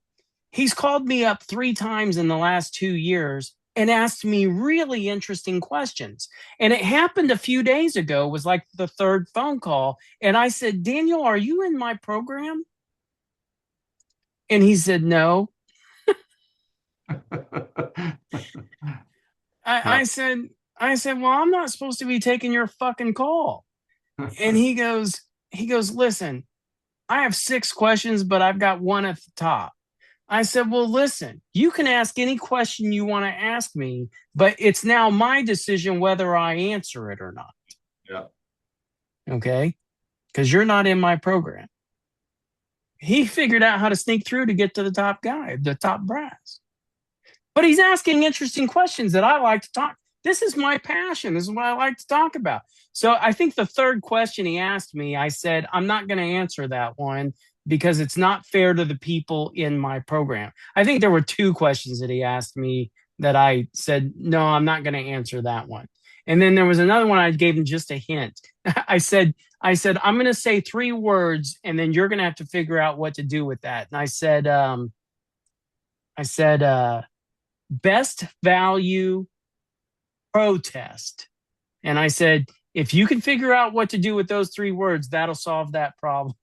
he's called me up 3 times in the last 2 years and asked me really interesting questions. And it happened a few days ago, was like the third phone call. And I said, Daniel, are you in my program? And he said, no. I said, well, I'm not supposed to be taking your fucking call. And he goes, listen, I have 6 questions, but I've got one at the top. I said, well, listen, you can ask any question you want to ask me, but it's now my decision whether I answer it or not. Yeah. Okay. Because you're not in my program. He figured out how to sneak through to get to the top guy, the top brass. But he's asking interesting questions that I like to talk. This is my passion. This is what I like to talk about. So I think the third question he asked me, I said, I'm not going to answer that one because it's not fair to the people in my program. I think there were 2 questions that he asked me that I said, no, I'm not going to answer that one. And then there was another one I gave him just a hint. I said, I'm going to say 3 words and then you're going to have to figure out what to do with that. And I said, best value protest. And I said, if you can figure out what to do with those 3 words, that'll solve that problem.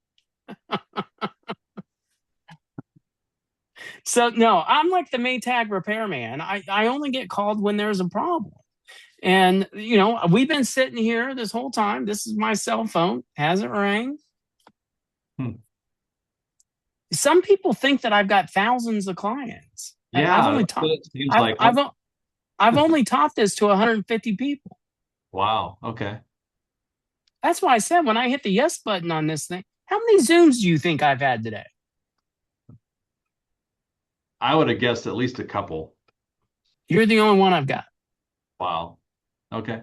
So no, I'm like the Maytag repairman. I only get called when there's a problem. And we've been sitting here this whole time. This is my cell phone. Hasn't rang. Some people think that I've got thousands of clients. Yeah, I've only taught. I've only taught this to 150 people. Wow. Okay. That's why I said when I hit the yes button on this thing, how many Zooms do you think I've had today? I would have guessed at least a couple. You're the only one I've got. Wow. Okay.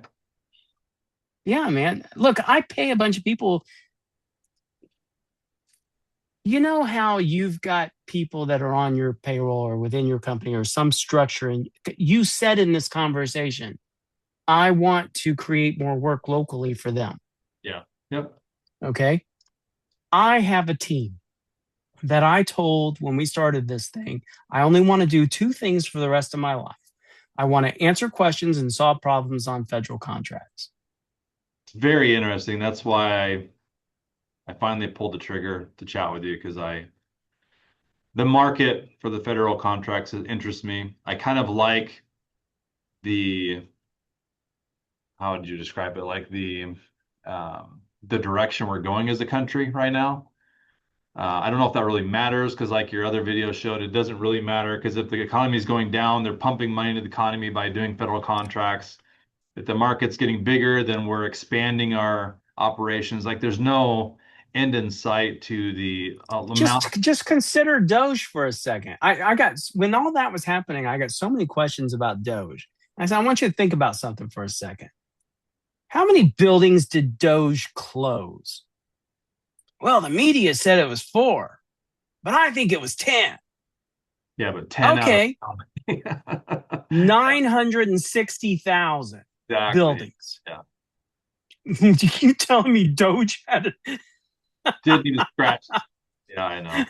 Yeah, man. Look, I pay a bunch of people. You know how you've got people that are on your payroll or within your company or some structure, and you said in this conversation, I want to create more work locally for them. Yeah. Yep. Okay. I have a team that I told when we started this thing, I only want to do 2 things for the rest of my life. I want to answer questions and solve problems on federal contracts. It's very interesting. That's why I finally pulled the trigger to chat with you because the market for the federal contracts interests me. I kind of like how would you describe it? Like the direction we're going as a country right now. I don't know if that really matters because like your other video showed, it doesn't really matter because if the economy is going down, they're pumping money into the economy by doing federal contracts. If the market's getting bigger, then we're expanding our operations. Like there's no end in sight to the amount. Just consider Doge for a second. I got when all that was happening, I got so many questions about Doge. I said, I want you to think about something for a second. How many buildings did Doge close? Well, the media said it was 4, but I think it was 10. Yeah, but 10 okay. Out of 960,000 exactly. buildings. Yeah. You telling me Doge had didn't even scratch. Yeah, I know.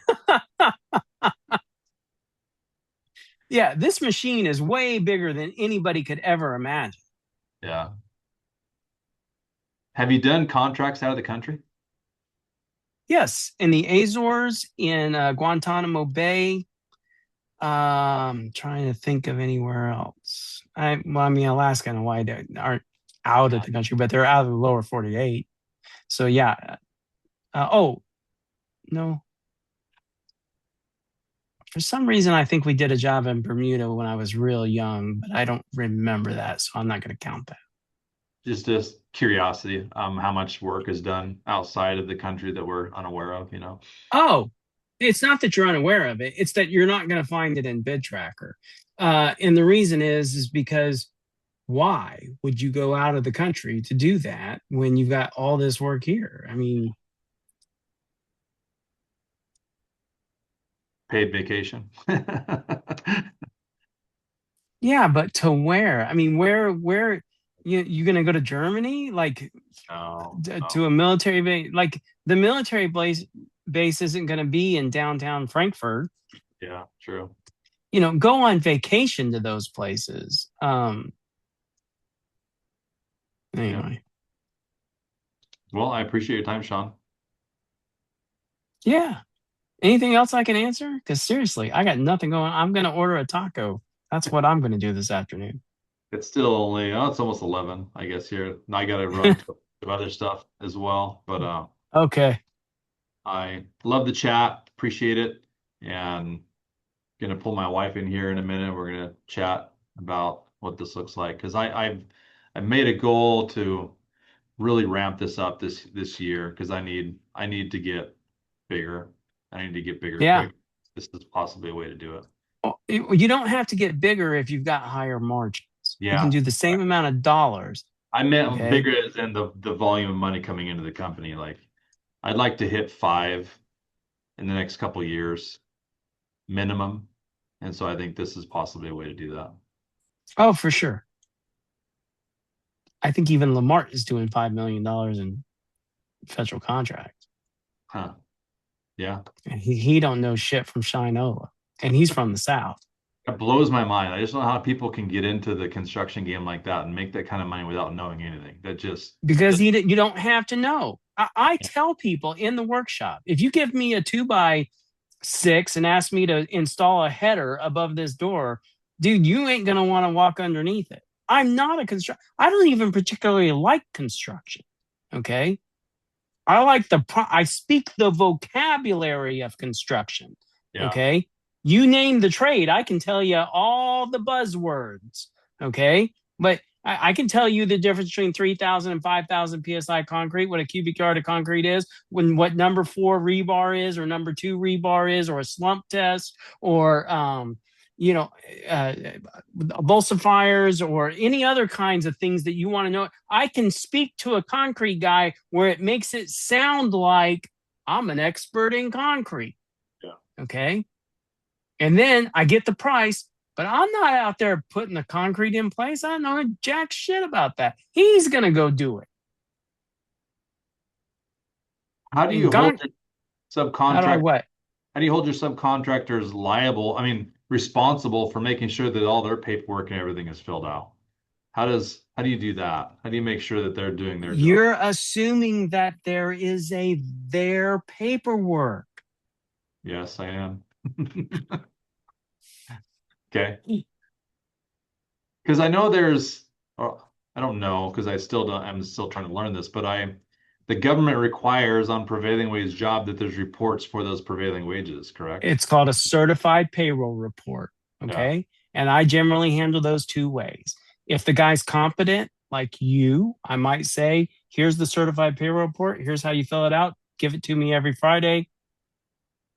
Yeah, this machine is way bigger than anybody could ever imagine. Yeah. Have you done contracts out of the country? Yes, in the Azores, in Guantanamo Bay. Trying to think of anywhere else. Alaska and Hawaii aren't out of the country, but they're out of the lower 48. So yeah. Oh, no. For some reason, I think we did a job in Bermuda when I was real young, but I don't remember that, so I'm not going to count that. just curiosity, how much work is done outside of the country that we're unaware of, you know? Oh, it's not that you're unaware of it. It's that you're not going to find it in Bid Tracker. And the reason is because why would you go out of the country to do that when you've got all this work here? I mean, Paid vacation. yeah, but to where? I mean, where you gonna go to Germany? Like No, no. to a military base? Like the military base isn't gonna be in downtown Frankfurt. Yeah, true. You know, go on vacation to those places. Yeah. Anyway. Well, I appreciate your time, Sean. Yeah. Anything else I can answer? Because seriously, I got nothing going. I'm gonna order a taco. That's what I'm gonna do this afternoon. It's still only, oh, it's almost 11, I guess here. Now I got to run to other stuff as well, but Okay. I love the chat, appreciate it, and gonna pull my wife in here in a minute. We're gonna chat about what this looks like because I've made a goal to really ramp this up this year because I need to get bigger. I need to get bigger Yeah. quick. This is possibly a way to do it. Well, you don't have to get bigger if you've got higher margins. You can Yeah. do the same amount of dollars. I meant Okay. bigger as in the volume of money coming into the company. Like I'd like to hit 5 in the next couple of years minimum. And so I think this is possibly a way to do that. Oh, for sure. I think even Lamart is doing $5 million in federal contracts. Huh. Yeah. And he don't know shit from Shinola. And he's from the South. It blows my mind. I just don't know how people can get into the construction game like that and make that kind of money without knowing anything. That just Because you don't have to know. I tell people in the workshop, if you give me a 2x6 and ask me to install a header above this door, dude, you ain't going to want to walk underneath it. I'm not a construction. I don't even particularly like construction. Okay. I speak the vocabulary of construction. yeah. Okay. You name the trade, I can tell you all the buzzwords. Okay. But I can tell you the difference between 3,000 and 5,000 PSI concrete, what a cubic yard of concrete is, what number 4 rebar is, or number 2 rebar is, or a slump test, or, you know, emulsifiers, or any other kinds of things that you want to know. I can speak to a concrete guy where it makes it sound like I'm an expert in concrete. Yeah. Okay. And then I get the price, but I'm not out there putting the concrete in place. I don't know jack shit about that. He's going to go do it. How do And you hold your how do I subcontract? what? How do you hold your subcontractors liable? I mean, responsible for making sure that all their paperwork and everything is filled out. How do you do that? How do you make sure that they're doing their job? You're assuming that there is their paperwork. Yes, I am. Okay. Because I know there's, or I don't know, because I'm still trying to learn this, but the government requires on prevailing wage job that there's reports for those prevailing wages, correct? It's called a certified payroll report. Yeah. Okay. And I generally handle those 2 ways. If the guy's competent, like you, I might say, here's the certified payroll report. Here's how you fill it out. Give it to me every Friday.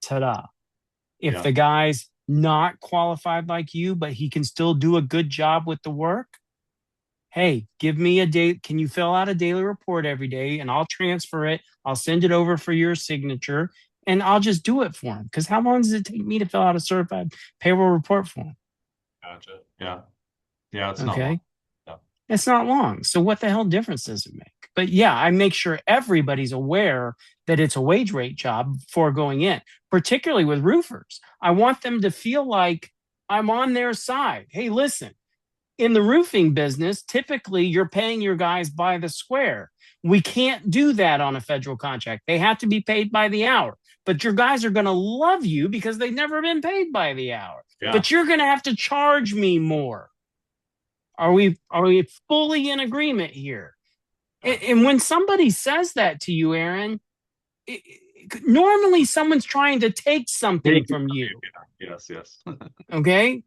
Ta-da. If Yeah. the guy's not qualified like you, but he can still do a good job with the work, hey, give me a date. Can you fill out a daily report every day? And I'll transfer it. I'll send it over for your signature, and I'll just do it for him. Because how long does it take me to fill out a certified payroll report for him? Gotcha. Yeah. Yeah, it's not long. Okay. Yeah. It's not long. So what the hell difference does it make? But yeah, I make sure everybody's aware that it's a wage rate job before going in, particularly with roofers. I want them to feel like I'm on their side. Hey, listen, in the roofing business, typically you're paying your guys by the square. We can't do that on a federal contract. They have to be paid by the hour. But your guys are going to love you because they've never been paid by the hour. Yeah. But you're going to have to charge me more. Are we fully in agreement here? And when somebody says that to you, Aaron, normally someone's trying to take something from you. Yes, yes. Okay.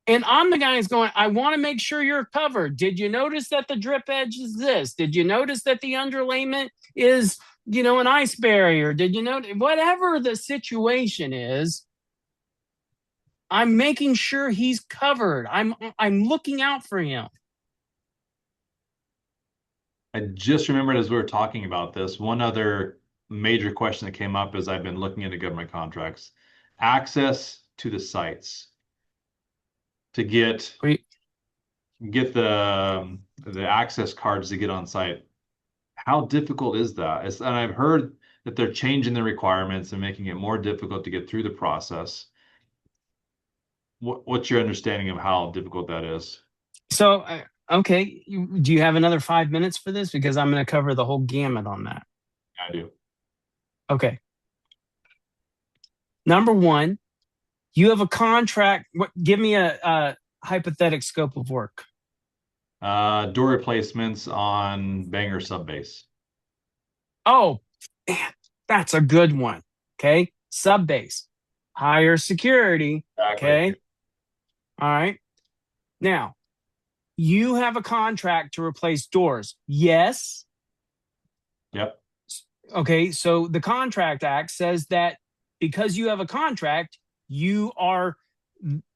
And I'm the guy who's going, I want to make sure you're covered. Did you notice that the drip edge is this? Did you notice that the underlayment is, an ice barrier? Did you know whatever the situation is, I'm making sure he's covered. I'm looking out for him. I just remembered as we were talking about this, one other major question that came up as I've been looking into government contracts, access to the sites to get the access cards to get on site. How difficult is that? And I've heard that they're changing the requirements and making it more difficult to get through the process. What's your understanding of how difficult that is? So, okay, do you have another 5 minutes for this? Because I'm going to cover the whole gamut on that. I do. Okay. Number one, you have a contract. Give me a hypothetical scope of work. Door replacements on Bangor subbase. Oh, man, that's a good one. Okay. Subbase, higher security. Exactly. Okay. All right. Now, you have a contract to replace doors. Yes. Yep. Okay. So the Contract Act says that because you have a contract, you are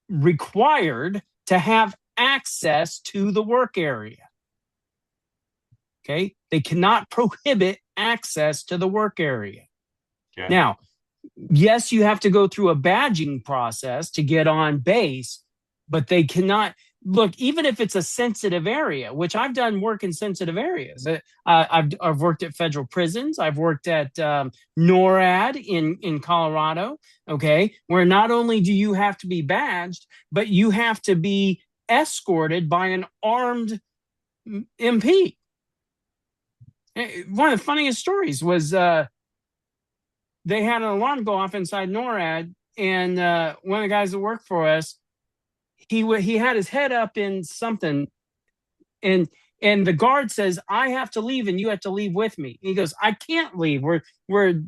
required to have access to the work area. Okay. They cannot prohibit access to the work area. Okay. Now, yes, you have to go through a badging process to get on base, but they cannot look, even if it's a sensitive area, which I've done work in sensitive areas. I've worked at federal prisons. I've worked at NORAD in Colorado. Okay. Where not only do you have to be badged, but you have to be escorted by an armed MP. One of the funniest stories was they had an alarm go off inside NORAD, and one of the guys that worked for us, he had his head up in something, and the guard says, "I have to leave, and you have to leave with me." And he goes, "I can't leave. We're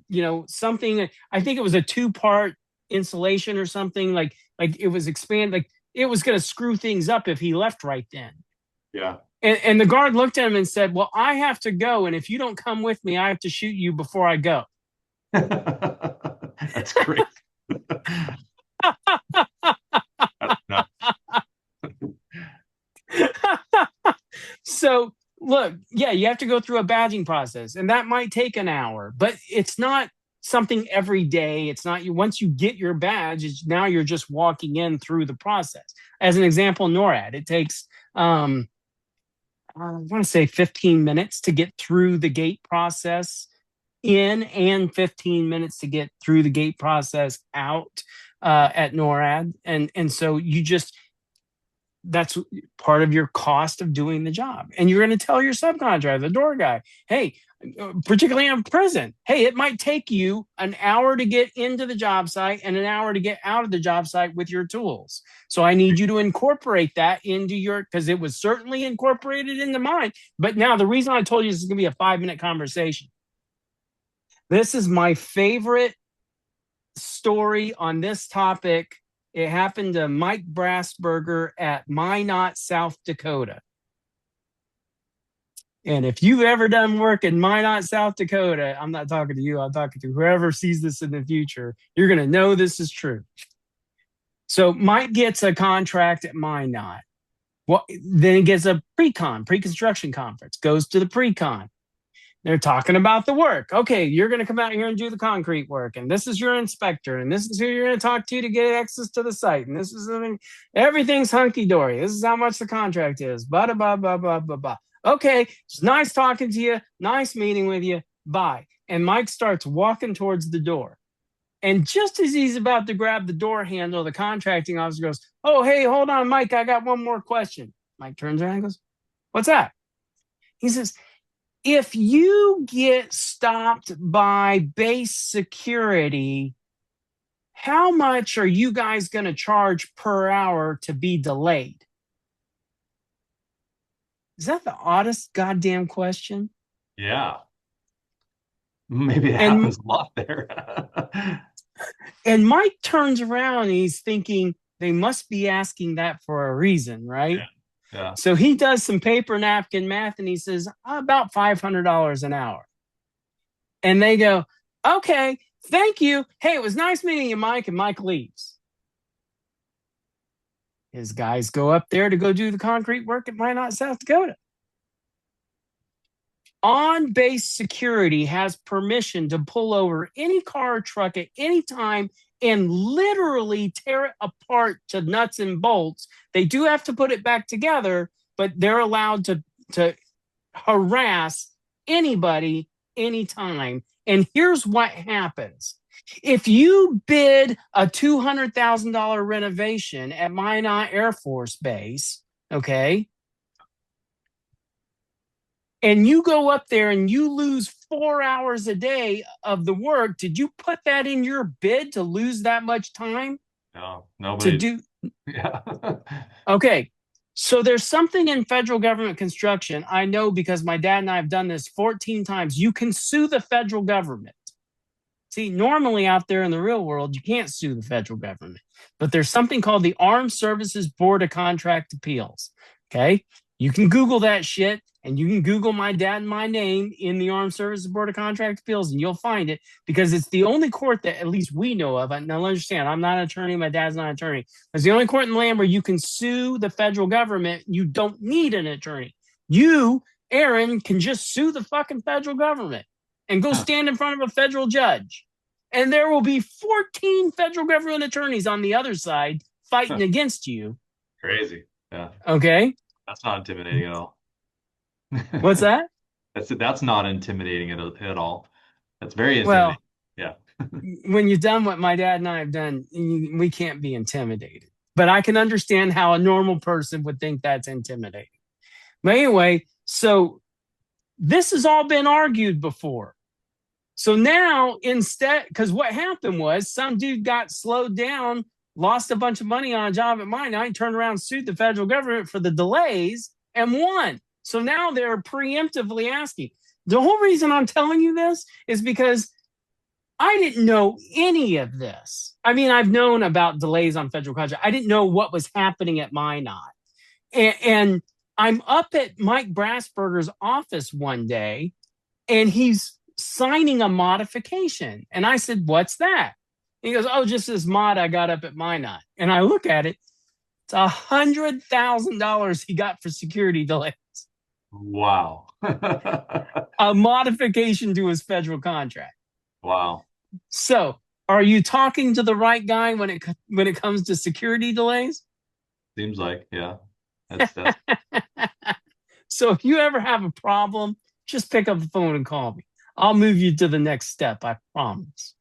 something. I think it was a 2-part insulation or something like it was like it was going to screw things up if he left right then." Yeah. And the guard looked at him and said, "Well, I have to go, and if you don't come with me, I have to shoot you before I go." That's great. That's nuts. So look, yeah, you have to go through a badging process, and that might take an hour, but it's not something every day. It's not you once you get your badge, now you're just walking in through the process. As an example, NORAD, it takes I want to say 15 minutes to get through the gate process in, and 15 minutes to get through the gate process out at NORAD. And so that's part of your cost of doing the job. And you're going to tell your subcontractor, the door guy, hey, particularly in prison, hey, it might take you an hour to get into the job site and an hour to get out of the job site with your tools. So I need you to incorporate that into because it was certainly incorporated into mine. But now the reason I told you this is going to be a 5-minute conversation. This is my favorite story on this topic. It happened to Mike Brassberger at Minot, South Dakota. And if you've ever done work in Minot, South Dakota, I'm not talking to you, I'm talking to whoever sees this in the future, you're going to know this is true. So Mike gets a contract at Minot. Well, then he gets a pre-construction conference, goes to the pre-con. They're talking about the work. Okay, you're going to come out here and do the concrete work, and this is your inspector, and this is who you're going to talk to get access to the site, and this is everything's hunky dory. This is how much the contract is. Blah blah blah blah blah blah. Okay, it's nice talking to you. Nice meeting with you. Bye. And Mike starts walking towards the door, and just as he's about to grab the door handle, the contracting officer goes, "Oh, hey, hold on, Mike. I got one more question." Mike turns around and goes, "What's that?" He says, if you get stopped by base security, how much are you guys going to charge per hour to be delayed? Is that the oddest goddamn question? Yeah. Maybe it happens a lot there. And Mike turns around and he's thinking they must be asking that for a reason, right? Yeah. So he does some paper napkin math and he says, about $500 an hour. And they go, okay, thank you. Hey, it was nice meeting you, Mike. And Mike leaves. His guys go up there to go do the concrete work at Minot, South Dakota. On-base security has permission to pull over any car or truck at any time and literally tear it apart to nuts and bolts. They do have to put it back together, but they're allowed to harass anybody anytime. And here's what happens. If you bid a $200,000 renovation at Minot Air Force Base, okay, and you go up there and you lose 4 hours a day of the work, did you put that in your bid to lose that much time? No, To nobody. do? Yeah. Okay. So there's something in federal government construction. I know because my dad and I have done this 14 times. You can sue the federal government. See, normally out there in the real world, you can't sue the federal government, but there's something called the Armed Services Board of Contract Appeals. Okay. You can Google that shit and you can Google my dad and my name in the Armed Services Board of Contract Appeals and you'll find it because it's the only court that at least we know of. Now, understand, I'm not an attorney. My dad's not an attorney. It's the only court in the land where you can sue the federal government. You don't need an attorney. You, Aaron, can just sue the fucking federal government and go stand in front of a federal judge. And there will be 14 federal government attorneys on the other side fighting against you. Crazy. Yeah. Okay. That's not intimidating at all. What's that? That's not intimidating at all. That's very Well, intimidating. Yeah. when you've done what my dad and I have done, we can't be intimidated. But I can understand how a normal person would think that's intimidating. But anyway, so this has all been argued before. So now instead, because what happened was some dude got slowed down, lost a bunch of money on a job at Minot, turned around, sued the federal government for the delays and won. So now they're preemptively asking. The whole reason I'm telling you this is because I didn't know any of this. I mean, I've known about delays on federal projects. I didn't know what was happening at Minot. And I'm up at Mike Brassberger's office one day, and he's signing a modification. And I said, what's that? And he goes, oh, just this mod I got up at Minot. And I look at it. It's $100,000 he got for security delays. Wow. A modification to his federal contract. Wow. So are you talking to the right guy when it comes to security delays? Seems like, yeah. That's So if you ever have a problem, just pick up the phone and call me. I'll move you to the next step, I promise.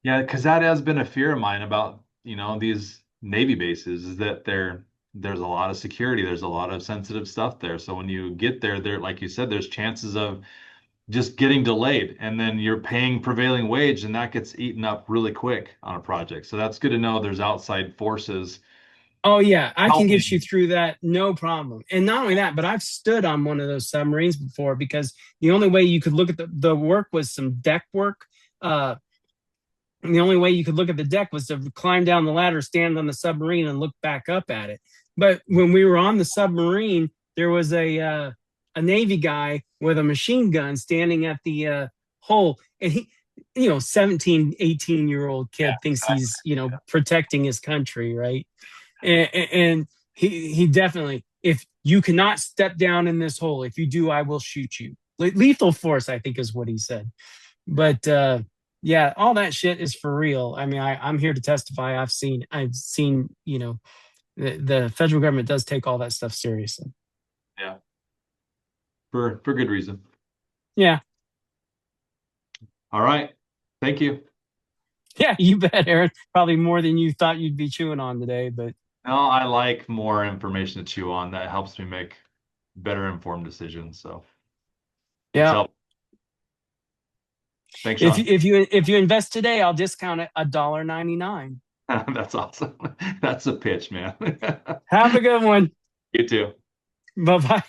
Yeah, because that has been a fear of mine about, these Navy bases is that there's a lot of security, there's a lot of sensitive stuff there. So when you get there, like you said, there's chances of just getting delayed, and then you're paying prevailing wage, and that gets eaten up really quick on a project. So that's good to know there's outside forces. Oh, yeah, I can get helping. you through that, no problem. And not only that, but I've stood on one of those submarines before because the only way you could look at the work was some deck work. And the only way you could look at the deck was to climb down the ladder, stand on the submarine, and look back up at it. But when we were on the submarine, there was a Navy guy with a machine gun standing at the hull. And he, 17, 18-year-old kid thinks he's, protecting his country, right? And he definitely, if you cannot step down in this hole, if you do, I will shoot you. Lethal force, I think is what he said. But yeah, all that shit is for real. I mean, I'm here to testify. I've seen, the federal government does take all that stuff seriously. Yeah. For good reason. Yeah. All right. Thank you. Yeah, you bet, Aaron. Probably more than you thought you'd be chewing on today, but No, I like more information to chew on. That helps me make better informed decisions. So yeah. Thanks, Sean. If you invest today, I'll discount it $1.99. That's awesome. That's a pitch, man. Have a good one. You too. Bye-bye.